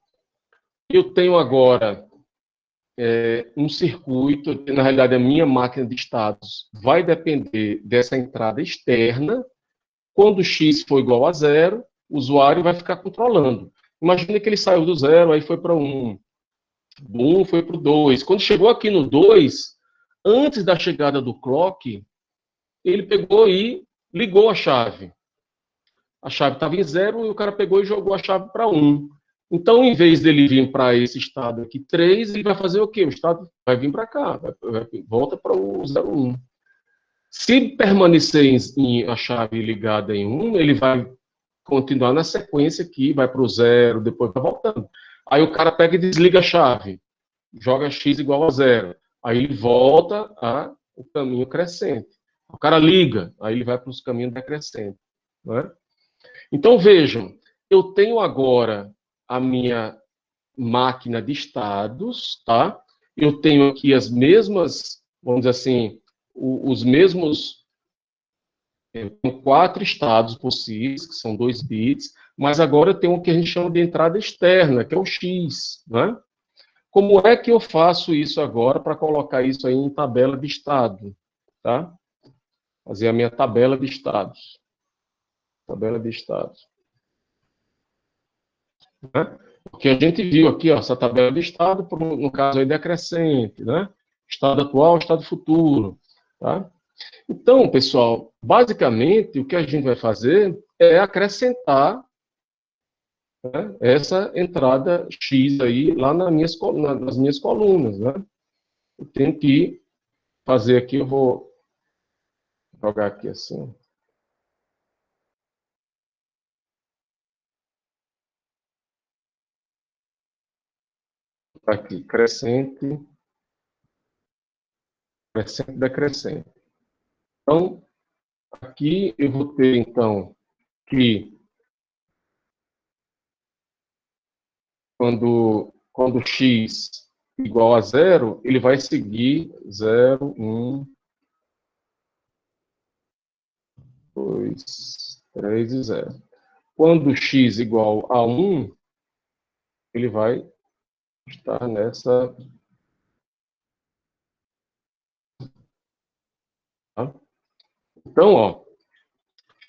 eu tenho agora um circuito, na realidade a minha máquina de estados vai depender dessa entrada externa. Quando x for igual a 0, o usuário vai ficar controlando. Imagina que ele saiu do 0, aí foi para 1. Do 1 foi para o 2. Quando chegou aqui no 2, antes da chegada do clock, ele pegou e ligou a chave. A chave estava em 0 e o cara pegou e jogou a chave para 1. Então, em vez dele vir para esse estado aqui 3, ele vai fazer o quê? O estado vai vir para cá, volta para o 0,1. Se permanecer a chave ligada em 1, ele vai continuar na sequência aqui, vai para o 0, depois vai voltando. Aí o cara pega e desliga a chave, joga x igual a 0. Aí ele volta ao caminho crescente. O cara liga, aí ele vai para os caminhos decrescentes. Não é? Então, vejam, eu tenho agora a minha máquina de estados, tá? Eu tenho aqui as mesmas, vamos dizer assim, os mesmos, eu tenho 4 estados possíveis, que são 2 bits, mas agora eu tenho o que a gente chama de entrada externa, que é o X, né? Como é que eu faço isso agora para colocar isso aí em tabela de estado, tá? Fazer a minha tabela de estados. Tabela de estados. Né? Porque a gente viu aqui, ó, essa tabela de estado, no caso aí decrescente, né? Estado atual, estado futuro, tá? Então, pessoal, basicamente, o que a gente vai fazer é acrescentar, né, essa entrada X aí lá nas minhas colunas, né? Eu tenho que fazer aqui, eu vou jogar aqui assim. Aqui, crescente, crescente, decrescente. Então, aqui eu vou ter, então, que quando x igual a 0, ele vai seguir 0, 1, 2, 3 e 0. Quando x igual a 1, ele vai estar nessa... Tá? Então, ó,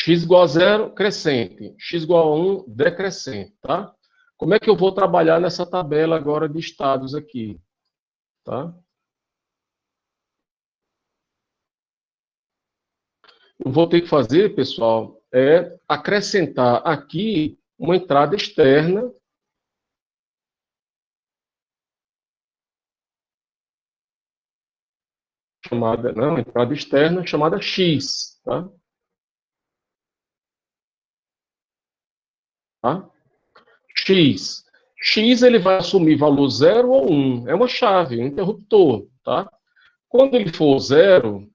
x igual a 0, crescente. X igual a 1, decrescente, tá? Como é que eu vou trabalhar nessa tabela agora de estados aqui? Tá? Eu vou ter que fazer, pessoal, é acrescentar aqui uma entrada externa chamada, não, uma entrada externa chamada X, tá? Tá? X. X ele vai assumir valor 0 ou 1. É uma chave, um interruptor, tá? Quando ele for 0,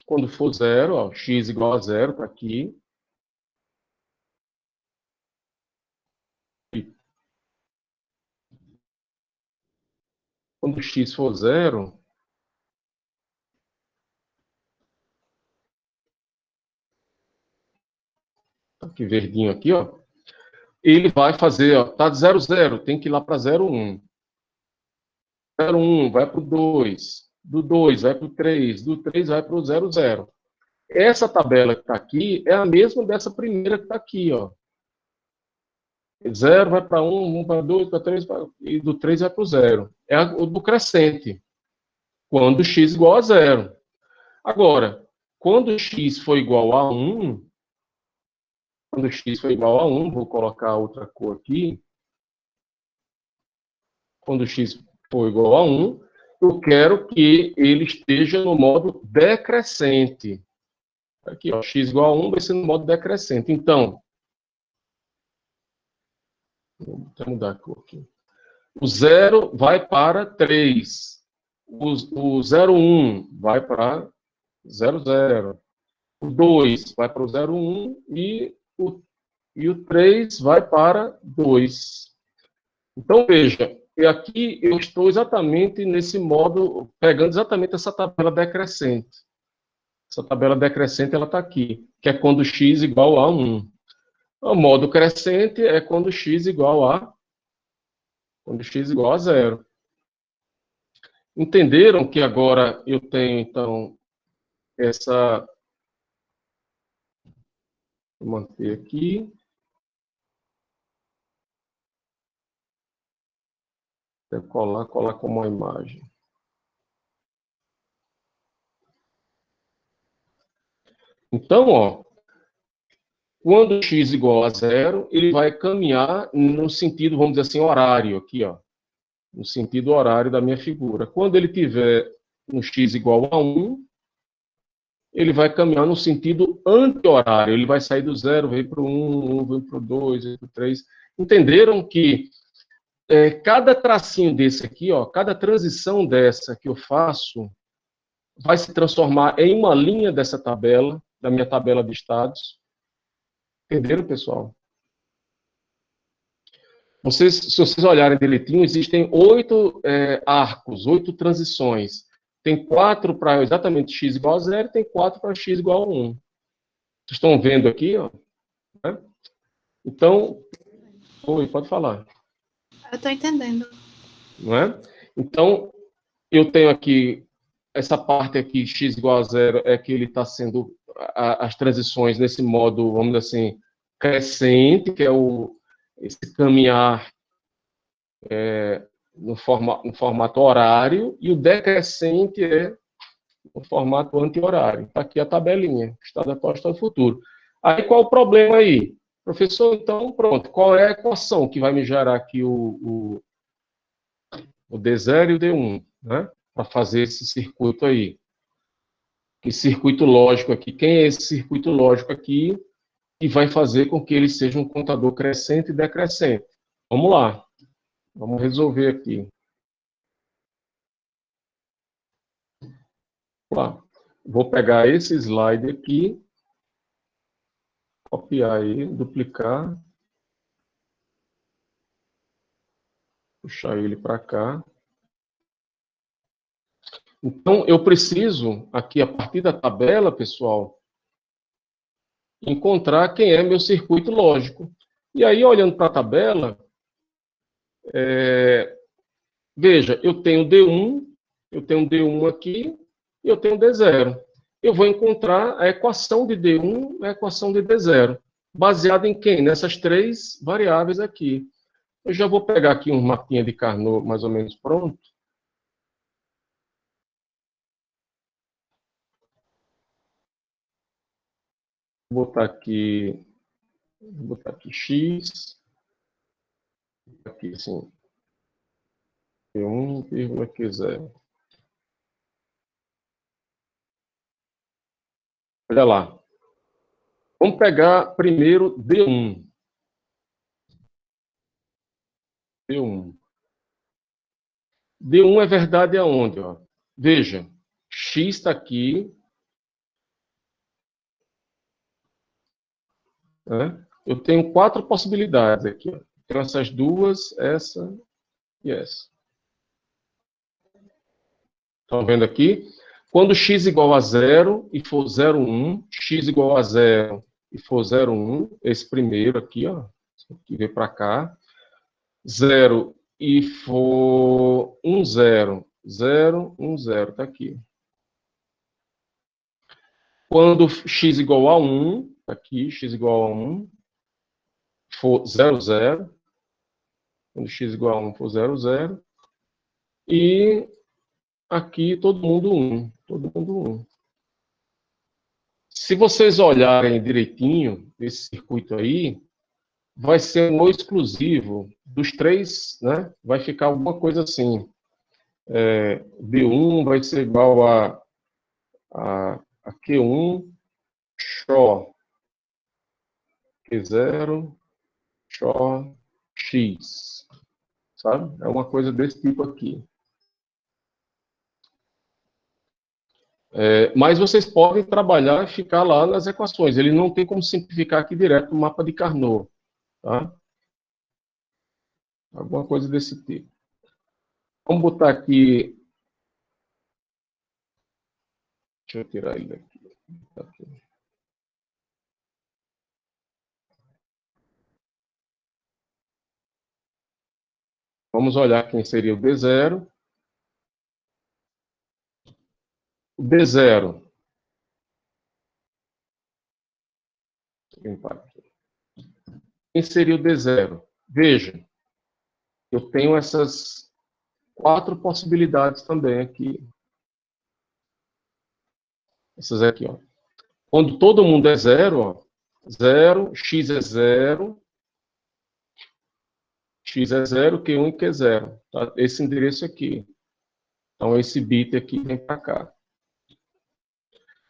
quando for 0, ó, X igual a 0, tá aqui. Quando X for 0, tá aqui verdinho aqui, ó. Ele vai fazer, ó, tá de 0, 0, tem que ir lá para 0, 1. 0, 1 vai para o 2. Do 2 vai para o 3. Do 3 vai para o 0, 0. Essa tabela que está aqui é a mesma dessa primeira que está aqui, ó. 0 vai para 1, 1 para 2, para 3, e do 3 vai para o 0. É o do crescente, quando x igual a 0. Agora, quando x for igual a 1, vou colocar outra cor aqui. Quando x for igual a 1, eu quero que ele esteja no modo decrescente. Aqui, ó, x igual a 1 vai ser no modo decrescente. Então, vou mudar a cor aqui. O 0 vai para 3. O 0, 1 vai para 0, 0. O 2 vai para o 0, 1 e o 3 vai para 2. Então, veja, aqui eu estou exatamente nesse modo, pegando exatamente essa tabela decrescente. Essa tabela decrescente, ela está aqui, que é quando x igual a 1. O modo crescente é quando x igual a 0. Entenderam que agora eu tenho, então, essa... Vou manter aqui. Vou colar como uma imagem. Então, ó, quando x igual a 0, ele vai caminhar no sentido, vamos dizer assim, horário, aqui, ó, no sentido horário da minha figura. Quando ele tiver no x igual a 1, ele vai caminhar no sentido anti-horário. Ele vai sair do 0, vem para o 1, 1 vem para o 2, vem para o 3. Entenderam que cada tracinho desse aqui, ó, cada transição dessa que eu faço, vai se transformar em uma linha dessa tabela, da minha tabela de estados. Entenderam, pessoal? Se vocês olharem direitinho, existem 8 arcos, 8 transições. Tem 4 para exatamente x igual a 0, tem 4 para x igual a 1. Vocês estão vendo aqui, ó? Né? Então, pode falar. Eu estou entendendo. Não é? Então, eu tenho aqui, essa parte aqui, x igual a 0, é que ele está sendo as transições nesse modo, vamos dizer assim, crescente, que é esse caminhar no formato horário, e o decrescente é no formato anti-horário. Está aqui a tabelinha, estado atual, estado futuro. Aí, qual o problema aí? Professor, então, pronto, qual é a equação que vai me gerar aqui o D0 e o D1, né? Para fazer esse circuito aí. Que circuito lógico aqui? Quem é esse circuito lógico aqui que vai fazer com que ele seja um contador crescente e decrescente? Vamos lá. Vamos resolver aqui. Lá. Vou pegar esse slide aqui, copiar ele, duplicar, puxar ele para cá. Então, eu preciso, aqui, a partir da tabela, pessoal, encontrar quem é meu circuito lógico. E aí, olhando para a tabela, veja, eu tenho D1 aqui, e eu tenho D0. Eu vou encontrar a equação de D1 e a equação de D0. baseado em quem? Nessas três variáveis aqui. Eu já vou pegar aqui um mapinha de Carnot mais ou menos pronto. Vou botar aqui X, aqui assim, Q1, Q0. Olha lá. Vamos pegar primeiro D1. D1 é verdade aonde? Ó? Veja, X está aqui. Né? Eu tenho 4 possibilidades aqui. Ó. Tenho essas duas, essa e essa. Estão vendo aqui? Quando x igual a 0 e for 0,1, x igual a 0 e for 0,1, esse primeiro aqui, ó, que vem para cá, 0 e for 1, 0, 0, 1, 0, está aqui. Quando x igual a 1, tá aqui, x igual a 1, for 0, 0, quando x igual a 1 for 0, 0, e aqui todo mundo 1, todo mundo 1. Se vocês olharem direitinho esse circuito aí, vai ser um exclusivo dos três, né? Vai ficar alguma coisa assim. B1 vai ser igual a Q1, XO, Q0, XO, X. Sabe? É uma coisa desse tipo aqui. Mas vocês podem trabalhar e ficar lá nas equações. Ele não tem como simplificar aqui direto o mapa de Carnot. Tá? Alguma coisa desse tipo. Vamos botar aqui. Deixa eu tirar ele daqui. Vamos olhar quem seria o D0. O D0. Quem seria o D0? Veja, eu tenho essas 4 possibilidades também aqui. Essas aqui, ó. Quando todo mundo é 0, ó, 0, X é 0, X é 0, Q1 e Q0. Tá? Esse endereço aqui. Então, esse bit aqui vem para cá.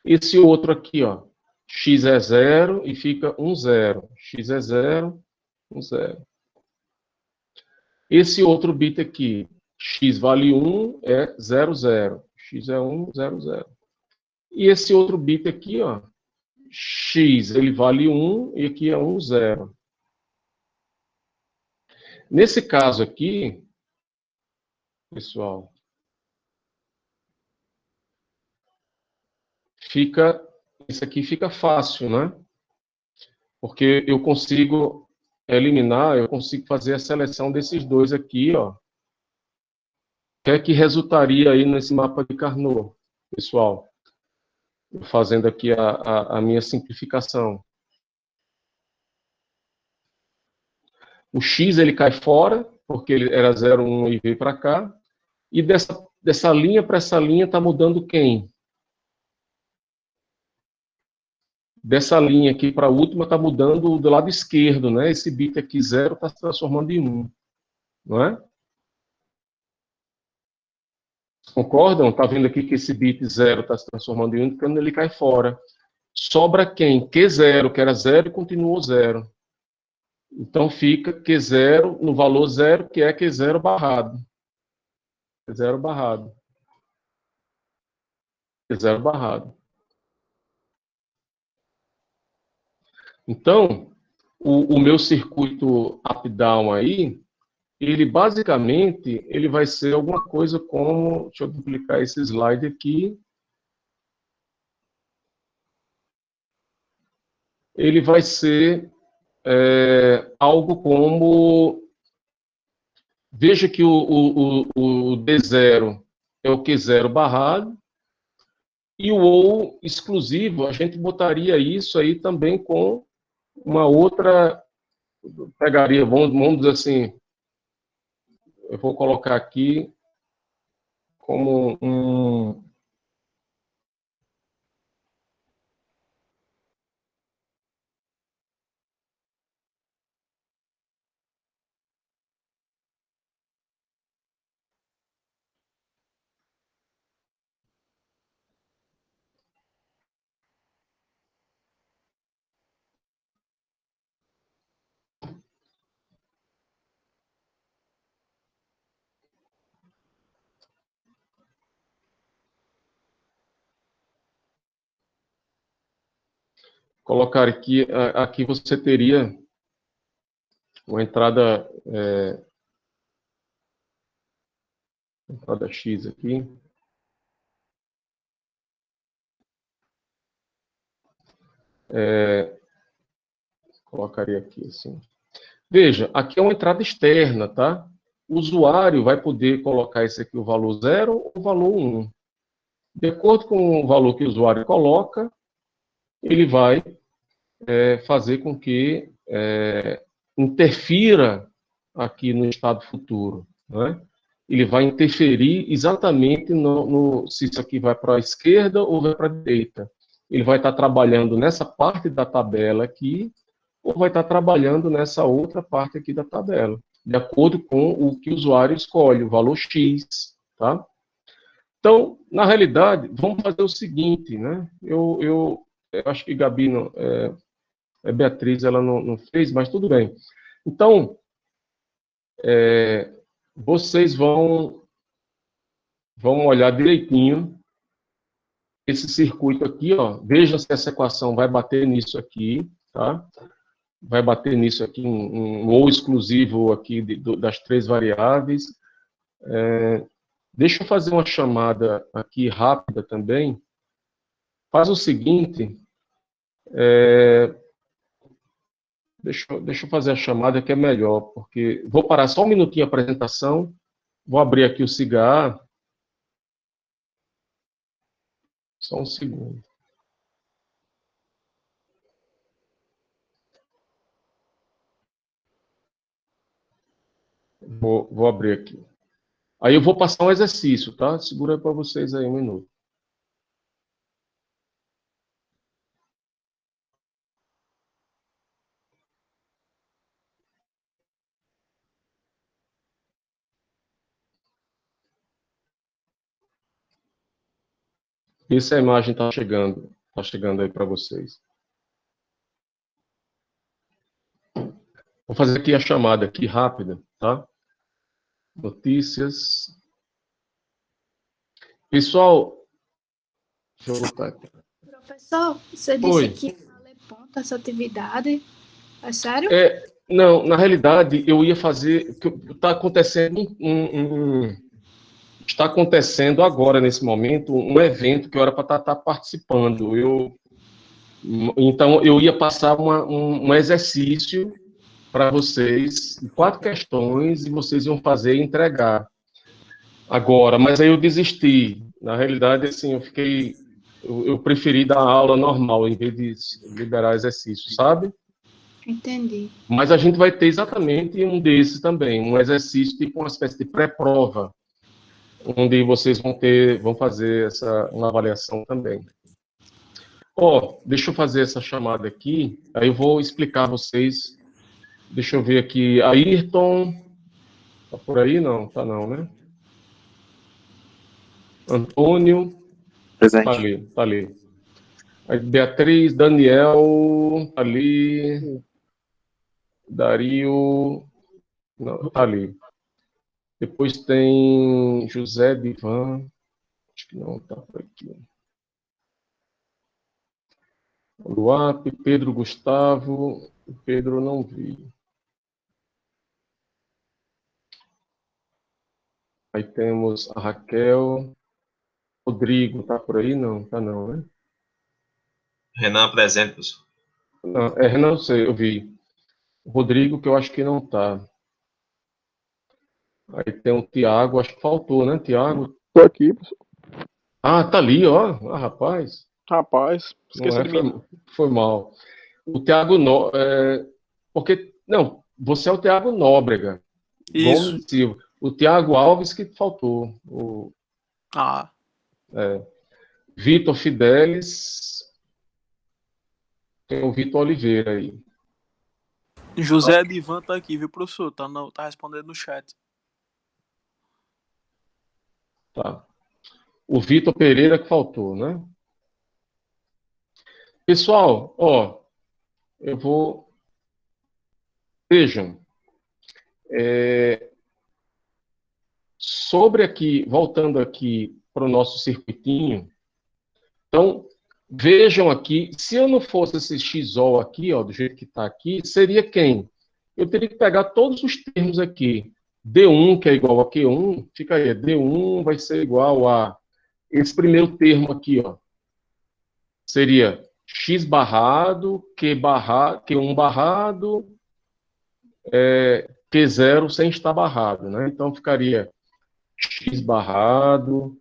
Esse outro aqui, ó, X é 0 e fica 1, 0. X é 0, 1, 0. Esse outro bit aqui, X vale 1, é 0, 0. X é 1, 0, 0. E esse outro bit aqui, ó, X, ele vale 1 e aqui é 1, 0. Nesse caso aqui, pessoal, isso aqui fica fácil, né? Porque eu consigo eliminar, eu consigo fazer a seleção desses dois aqui, ó. O que é que resultaria aí nesse mapa de Carnot, pessoal? Fazendo aqui a minha simplificação. O X ele cai fora, porque ele era 0, 1 e veio para cá. E dessa linha para essa linha está mudando quem? Dessa linha aqui para a última está mudando do lado esquerdo, né? Esse bit aqui 0 está se transformando em 1, não é? Concordam? Está vendo aqui que esse bit 0 está se transformando em 1, quando ele cai fora. Sobra quem? Q0, que era 0 e continuou 0. Então fica Q0 no valor 0, que é Q0 barrado. Q0 barrado. Q0 barrado. Então, o meu circuito up-down aí, ele basicamente ele vai ser alguma coisa como... Deixa eu duplicar esse slide aqui. Ele vai ser algo como... Veja que o D0 é o Q0 barrado, e o OU exclusivo, a gente botaria isso aí também com Uma outra, pegaria, vamos dizer assim, eu vou colocar aqui como um... Colocar aqui você teria uma entrada, entrada X aqui. Colocaria aqui assim. Veja, aqui é uma entrada externa, tá? O usuário vai poder colocar esse aqui, o valor 0 ou o valor 1. De acordo com o valor que o usuário coloca, ele vai fazer com que interfira aqui no estado futuro, né? Ele vai interferir exatamente se isso aqui vai para a esquerda ou vai para a direita. Ele vai estar trabalhando nessa parte da tabela aqui, ou vai estar trabalhando nessa outra parte aqui da tabela, de acordo com o que o usuário escolhe, o valor X, tá? Então, na realidade, vamos fazer o seguinte, né? Eu acho que Gabi, não, Beatriz, ela não fez, mas tudo bem. Então, vocês vão olhar direitinho esse circuito aqui, ó. Veja se essa equação vai bater nisso aqui, tá? Vai bater nisso aqui, um ou exclusivo aqui das três variáveis. Deixa eu fazer uma chamada aqui rápida também. Faz o seguinte, deixa eu fazer a chamada que é melhor, porque vou parar só um minutinho a apresentação, vou abrir aqui o cigarro. Só um segundo. Vou abrir aqui. Aí eu vou passar um exercício, tá? Segura aí para vocês aí um minuto. Vê se a imagem está chegando aí para vocês. Vou fazer aqui a chamada aqui rápida, tá? Notícias. Pessoal, deixa eu voltar aqui. Professor, você disse que ia ponto essa atividade. É sério? Não, na realidade, eu ia fazer... Está acontecendo está acontecendo agora, nesse momento, um evento que eu era para estar participando. Então, eu ia passar um exercício para vocês, 4 questões, e vocês iam fazer e entregar agora. Mas aí eu desisti. Na realidade, assim, eu preferi dar aula normal, em vez de liberar exercício, sabe? Entendi. Mas a gente vai ter exatamente um desses também, um exercício, tipo uma espécie de pré-prova, onde vocês vão fazer uma avaliação também. Deixa eu fazer essa chamada aqui, aí eu vou explicar a vocês. Deixa eu ver aqui. Ayrton, tá por aí? Não, tá não, né? Antônio, Presente. tá ali. Aí, Beatriz, Daniel, tá ali. Dario, não, tá ali. Depois tem José Divan, acho que não tá por aqui. Luap, Pedro Gustavo, Pedro não vi. Aí temos a Raquel, Rodrigo, tá por aí? Não, tá não, né? Renan, presente, professor. Não, Renan, não sei, eu vi. Rodrigo, que eu acho que não tá. Aí tem o Tiago, acho que faltou, né, Tiago? Tô aqui, professor. Ah, tá ali, ó. Ah, rapaz. Rapaz, esqueci de mim. Foi mal. o Thiago porque não, você é o Thiago Nóbrega, Isso. Gomes Silva. O Thiago Alves que faltou. Ah, Vitor Fidelis, tem o Vitor Oliveira aí. José Edivan tá aqui, viu, professor? Tá respondendo no chat. Tá. O Vitor Pereira que faltou, né? Pessoal, ó, eu vou. Vejam. Sobre aqui, voltando aqui para o nosso circuitinho. Então, vejam aqui, se eu não fosse esse XOL aqui, ó, do jeito que está aqui, seria quem? Eu teria que pegar todos os termos aqui. D1, que é igual a Q1, fica aí, D1 vai ser igual a esse primeiro termo aqui, ó. Seria X barrado, Q1 barrado, Q0 sem estar barrado, né? Então, ficaria X barrado,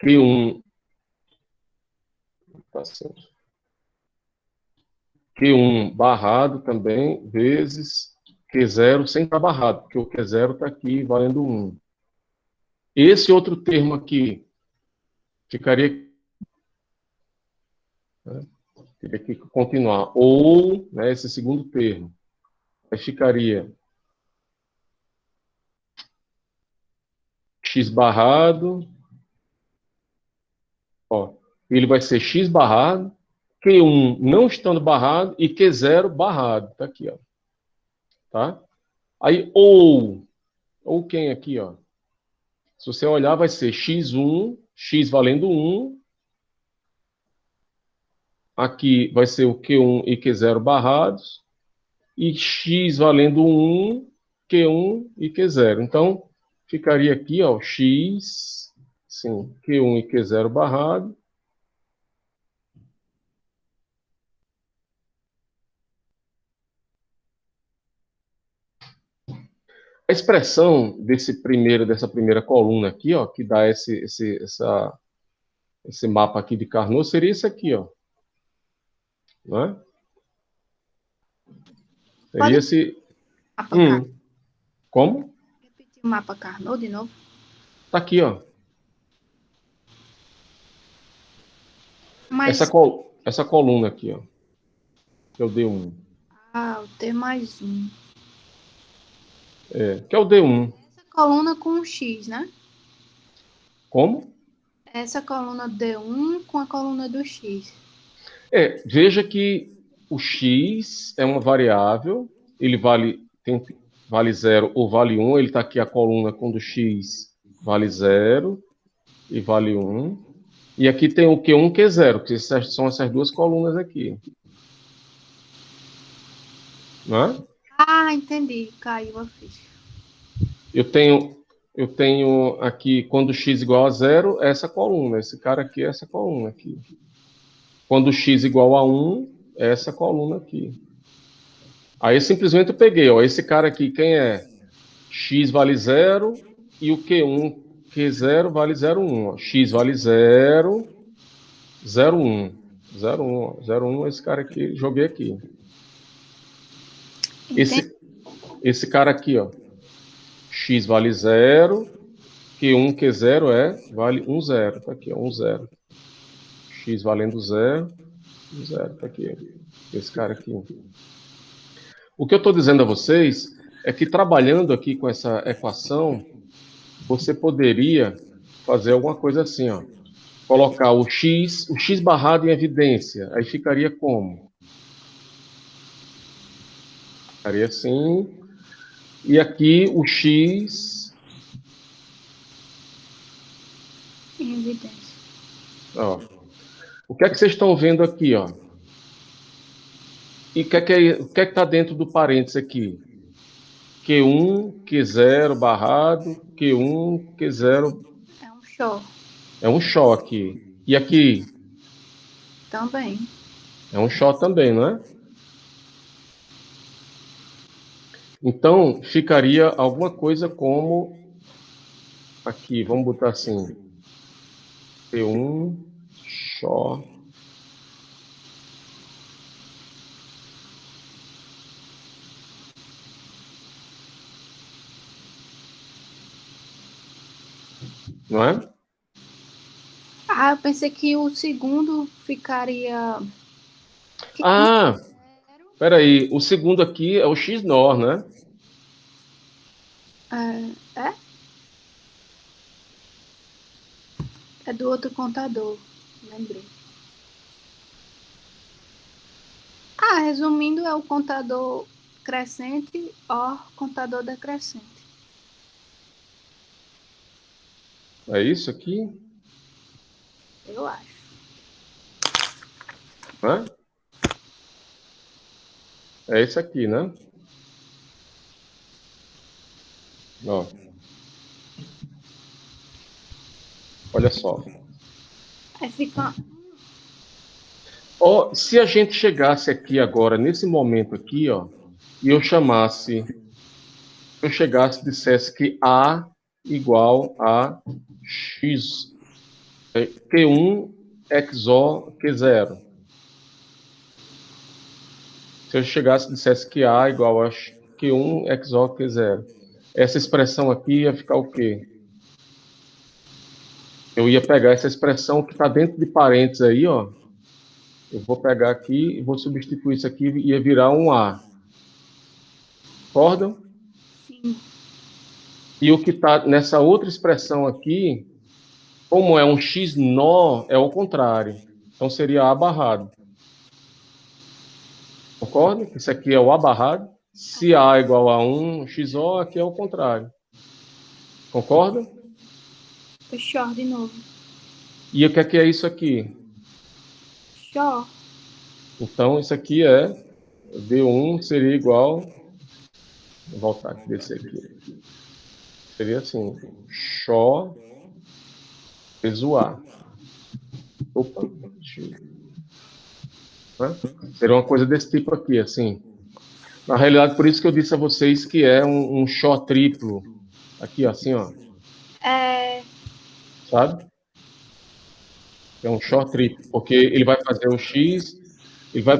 Q1, tá certo. Q1 barrado também, vezes Q0 sem estar barrado, porque o Q0 está aqui valendo 1. Esse outro termo aqui ficaria... Né, teria que continuar. Ou, né, esse segundo termo, aí ficaria X barrado, ó, ele vai ser X barrado, Q1 não estando barrado e Q0 barrado. Tá aqui, ó. Tá? Aí, ou quem aqui, ó? Se você olhar, vai ser X1, X valendo 1. Aqui vai ser o Q1 e Q0 barrados. E X valendo 1, Q1 e Q0. Então, ficaria aqui, ó, X, sim, Q1 e Q0 barrado. A expressão dessa primeira coluna aqui, ó, que dá esse mapa aqui de Carnot, seria esse aqui, ó. Não é? Seria esse... Como? Repetir o mapa Carnot de novo? Tá aqui, ó. Mas... Essa coluna aqui, ó. Que é o D1. Ah, o T mais 1. Que é o D1. Essa coluna com um X, né? Como? Essa coluna D1 com a coluna do X. Veja que o X é uma variável, ele vale 0 ou vale 1, ele está aqui a coluna quando X vale 0 e vale 1. E aqui tem o Q1 e Q0, que são essas duas colunas aqui. Não é? Ah, entendi. Caiu a ficha. Eu tenho aqui, quando x igual a 0, essa coluna. Esse cara aqui é essa coluna aqui. Quando x igual a 1, é essa coluna aqui. Aí simplesmente eu peguei, ó, esse cara aqui, quem é? X vale 0 e o Q1, Q0 vale 0,1. Ó. X vale 0, 0,1. 0,1, 0,1 esse cara aqui, joguei aqui. Esse cara aqui, ó. X vale 0, Q1, Q0 vale 1, 0. Tá aqui, ó, 1, 0. X valendo 0, 1, 0. Tá aqui, esse cara aqui. O que eu estou dizendo a vocês é que trabalhando aqui com essa equação, você poderia fazer alguma coisa assim, ó. Colocar o x barrado em evidência. Aí ficaria como? Ficaria assim. E aqui o x... Em evidência. Ó. O que é que vocês estão vendo aqui, ó? E o que é que está dentro do parênteses aqui? Q1, Q0 barrado, Q1, Q0... É um show. É um choque. E aqui? Também. É um choque também, não é? Então, ficaria alguma coisa como... Aqui, vamos botar assim. Q1, choque. não é? Ah, eu pensei que o segundo ficaria... Ah, peraí, o segundo aqui é o XNOR, né? É? É do outro contador, lembrei. Ah, resumindo, é o contador crescente or contador decrescente. É isso aqui, Eu acho. né? É esse aqui, né? Ó, olha só. Aí fica... Ó, se a gente chegasse aqui agora, nesse momento aqui, ó, e eu chegasse e dissesse que A igual a X, Q1 XO Q0. Se eu chegasse e dissesse que A igual a Q1 XO Q0, essa expressão aqui ia ficar o quê? Eu ia pegar essa expressão que está dentro de parênteses aí, ó. Eu vou pegar aqui e vou substituir isso aqui e ia virar um A. Concordam? Sim. E o que está nessa outra expressão aqui, como é um X nó, é o contrário. Então seria A barrado. Concorda? Isso aqui é o A barrado. Se A é igual a 1, XO, aqui é o contrário. Concorda? Fechou de novo. E o que é isso aqui? Show. Então, isso aqui é D1 seria igual. Vou voltar aqui desse aqui. Seria assim: Xó vezes A. Opa, né? Seria uma coisa desse tipo aqui, assim. Na realidade, por isso que eu disse a vocês que é um Xó triplo. Aqui, assim, ó. Sabe? É um Xó triplo, porque ele vai fazer o X.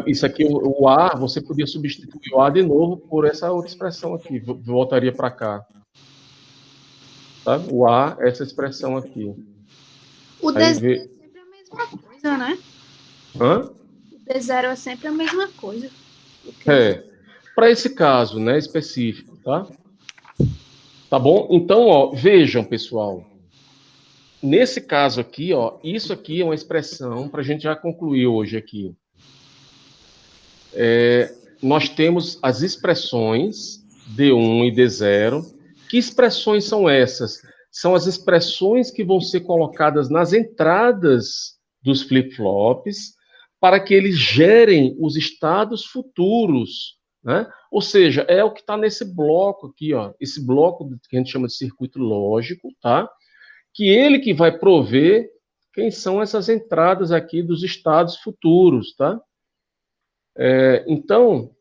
Isso aqui, o A, você podia substituir o A de novo por essa outra expressão aqui. Voltaria para cá. Sabe? O A, essa expressão aqui. O Aí D0 é sempre a mesma coisa, né? Hã? O D0 é sempre a mesma coisa. Para esse caso, né, específico, tá? Tá bom? Então, ó, vejam, pessoal. Nesse caso aqui, ó, isso aqui é uma expressão para a gente já concluir hoje aqui. Nós temos as expressões D1 e D0. Que expressões são essas? São as expressões que vão ser colocadas nas entradas dos flip-flops para que eles gerem os estados futuros, né? Ou seja, é o que está nesse bloco aqui, ó, esse bloco que a gente chama de circuito lógico, tá? Que ele que vai prover quem são essas entradas aqui dos estados futuros, tá? Então,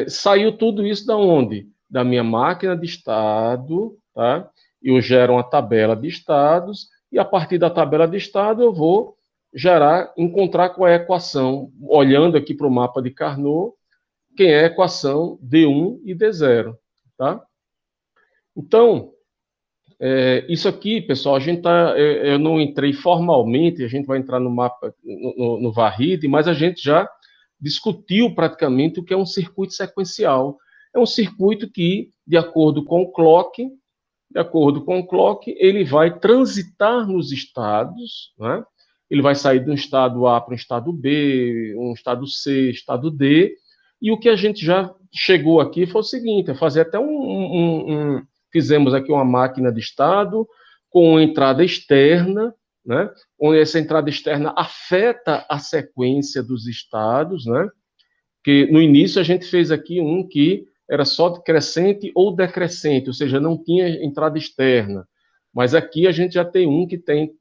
saiu tudo isso da onde? Da minha máquina de estado, tá? Eu gero uma tabela de estados e a partir da tabela de estado eu vou encontrar qual é a equação, olhando aqui para o mapa de Carnot, quem é a equação D1 e D0, tá? Então, isso aqui, pessoal, a gente eu não entrei formalmente, a gente vai entrar no mapa, no Varride, mas a gente já discutiu praticamente o que é um circuito sequencial. É um circuito que, de acordo com o clock, ele vai transitar nos estados, né? Ele vai sair de um estado A para um estado B, um estado C, estado D, e o que a gente já chegou aqui foi o seguinte, é fazer até fizemos aqui uma máquina de estado com entrada externa, né? Onde essa entrada externa afeta a sequência dos estados, né? Que no início a gente fez aqui um que era só crescente ou decrescente, ou seja, não tinha entrada externa. Mas aqui a gente já tem um que tem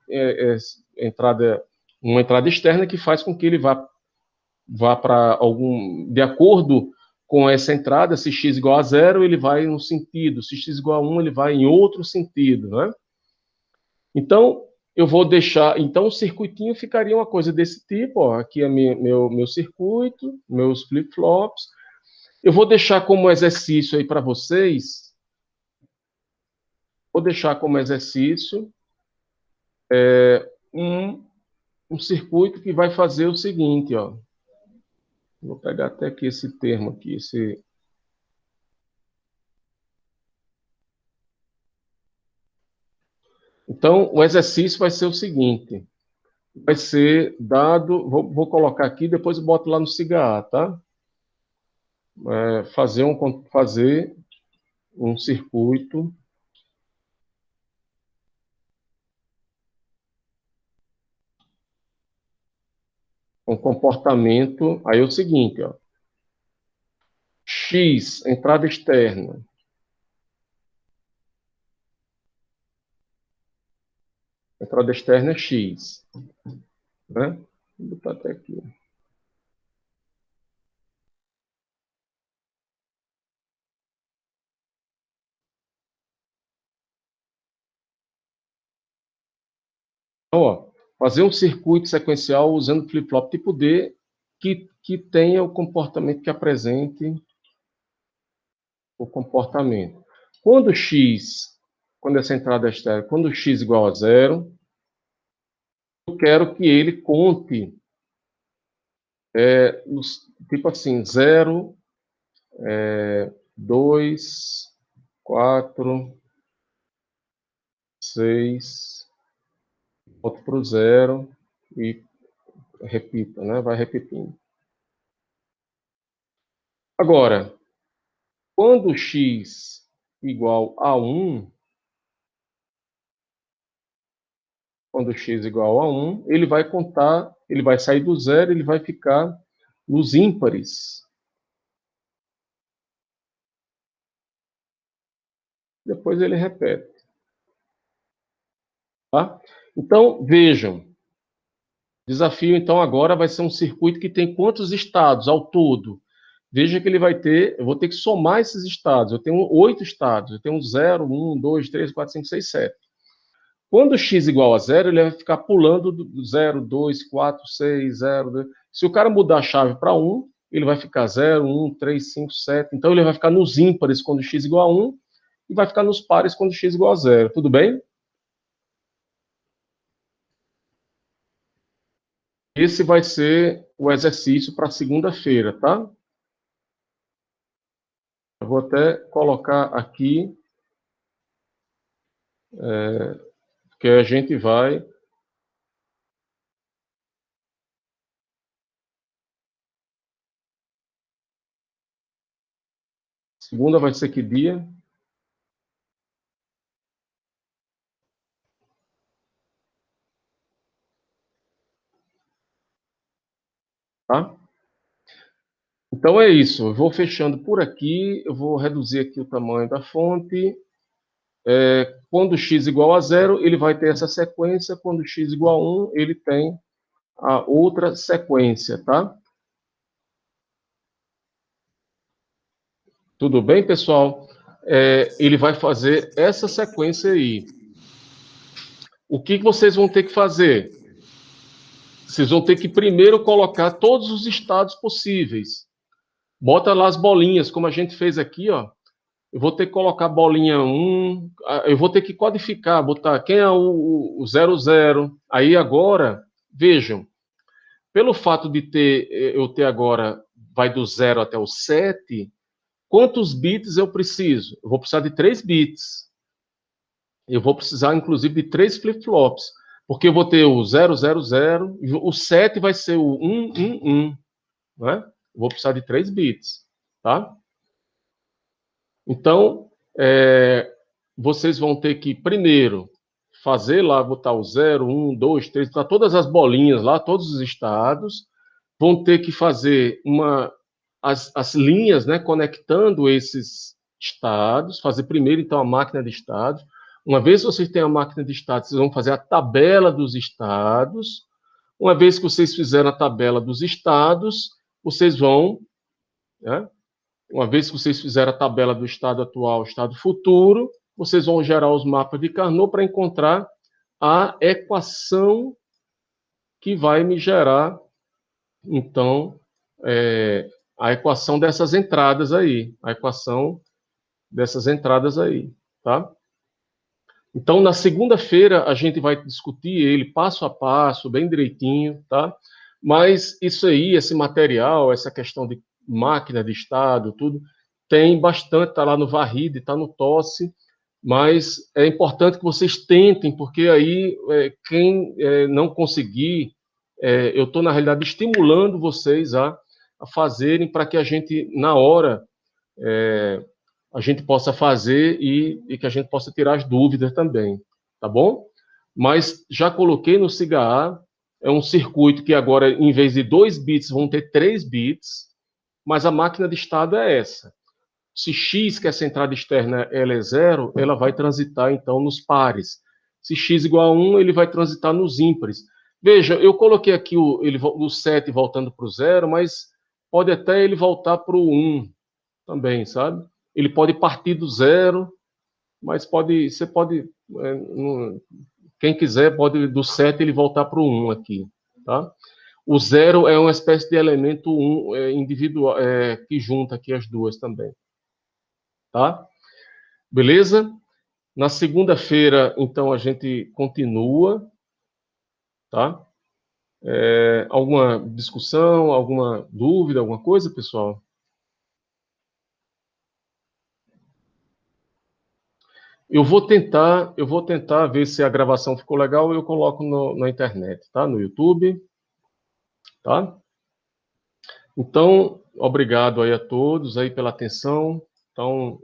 uma entrada externa que faz com que ele vá para de acordo com essa entrada, se x igual a 0, ele vai em um sentido, se x igual a 1, ele vai em outro sentido, né? Então, eu vou deixar. Então, o circuitinho ficaria uma coisa desse tipo. Ó, aqui é meu circuito, meus flip-flops. Eu vou deixar como exercício aí para vocês. Vou deixar como exercício um circuito que vai fazer o seguinte, ó. Vou pegar até aqui esse termo aqui, Então, o exercício vai ser o seguinte. Vai ser dado... Vou colocar aqui, depois eu boto lá no SIGA, tá? Fazer um circuito com comportamento... Aí é o seguinte, ó. X, entrada externa. Entrada externa é X. Né? Vou botar até aqui. Então, ó, fazer um circuito sequencial usando flip-flop tipo D que tenha o comportamento que apresente o comportamento. Quando essa entrada é externa, quando x igual a 0, eu quero que ele conte, tipo assim, 0, 2, 4, 6, volta para o 0 e repita, né? Vai repetindo. Agora, quando x igual a 1, ele vai contar, ele vai sair do 0, ele vai ficar nos ímpares. Depois ele repete. Tá? Então, vejam. Desafio, então, agora vai ser um circuito que tem quantos estados ao todo? Veja que ele vai ter, eu vou ter que somar esses estados. Eu tenho 8 estados. Eu tenho 0, 1, 2, 3, 4, 5, 6, 7. Quando x igual a 0, ele vai ficar pulando do 0, 2, 4, 6, 0, 2. Se o cara mudar a chave para 1, ele vai ficar 0, 1, 3, 5, 7. Então, ele vai ficar nos ímpares quando x igual a 1 e vai ficar nos pares quando x igual a 0. Tudo bem? Esse vai ser o exercício para segunda-feira, tá? Eu vou até colocar aqui, que a gente vai... Segunda vai ser que dia? Tá? Então é isso. Eu vou fechando por aqui. Eu vou reduzir aqui o tamanho da fonte. Quando x igual a 0, ele vai ter essa sequência. Quando x igual a 1, ele tem a outra sequência, tá? Tudo bem, pessoal? Ele vai fazer essa sequência aí. O que vocês vão ter que fazer? Vocês vão ter que primeiro colocar todos os estados possíveis. Bota lá as bolinhas, como a gente fez aqui, ó. Eu vou ter que colocar bolinha 1, eu vou ter que codificar, botar quem é o 00. Aí agora, vejam, pelo fato de eu ter agora, vai do 0 até o 7, quantos bits eu preciso? Eu vou precisar de 3 bits. Eu vou precisar, inclusive, de 3 flip-flops, porque eu vou ter o 000, e o 7 vai ser o 111, né? Eu vou precisar de 3 bits, tá? Então, vocês vão ter que, primeiro, fazer lá, botar o 0, 1, 2, 3, botar todas as bolinhas lá, todos os estados. Vão ter que fazer as linhas, né, conectando esses estados. Fazer primeiro, então, a máquina de estados. Uma vez que vocês têm a máquina de estados, vocês vão fazer a tabela dos estados. Uma vez que vocês fizeram a tabela dos estados, vocês vão... né, uma vez que vocês fizeram a tabela do estado atual, estado futuro, vocês vão gerar os mapas de Carnot para encontrar a equação que vai me gerar, então, a equação dessas entradas aí. A equação dessas entradas aí, tá? Então, na segunda-feira, a gente vai discutir ele passo a passo, bem direitinho, tá? Mas isso aí, esse material, essa questão de máquina de estado, tudo, tem bastante, está lá no Varrida, está no Tosse, mas é importante que vocês tentem, porque aí quem não conseguir, eu estou, na realidade, estimulando vocês a fazerem para que a gente, na hora, a gente possa fazer e que a gente possa tirar as dúvidas também, tá bom? Mas já coloquei no SIGA-A, é um circuito que agora, em vez de 2 bits, vão ter 3 bits, mas a máquina de estado é essa. Se x, que é essa entrada externa, ela é 0, ela vai transitar, então, nos pares. Se x igual a 1, ele vai transitar nos ímpares. Veja, eu coloquei aqui o 7 voltando para o 0, mas pode até ele voltar para o 1 também, sabe? Ele pode partir do 0, mas você pode, quem quiser, pode do 7 ele voltar para o 1 aqui, tá? O 0 é uma espécie de elemento individual, que junta aqui as duas também. Tá? Beleza? Na segunda-feira, então, a gente continua, tá? Alguma discussão, alguma dúvida, alguma coisa, pessoal? Eu vou tentar ver se a gravação ficou legal e eu coloco na internet, tá? No YouTube, tá? Então, obrigado aí a todos aí pela atenção. Então,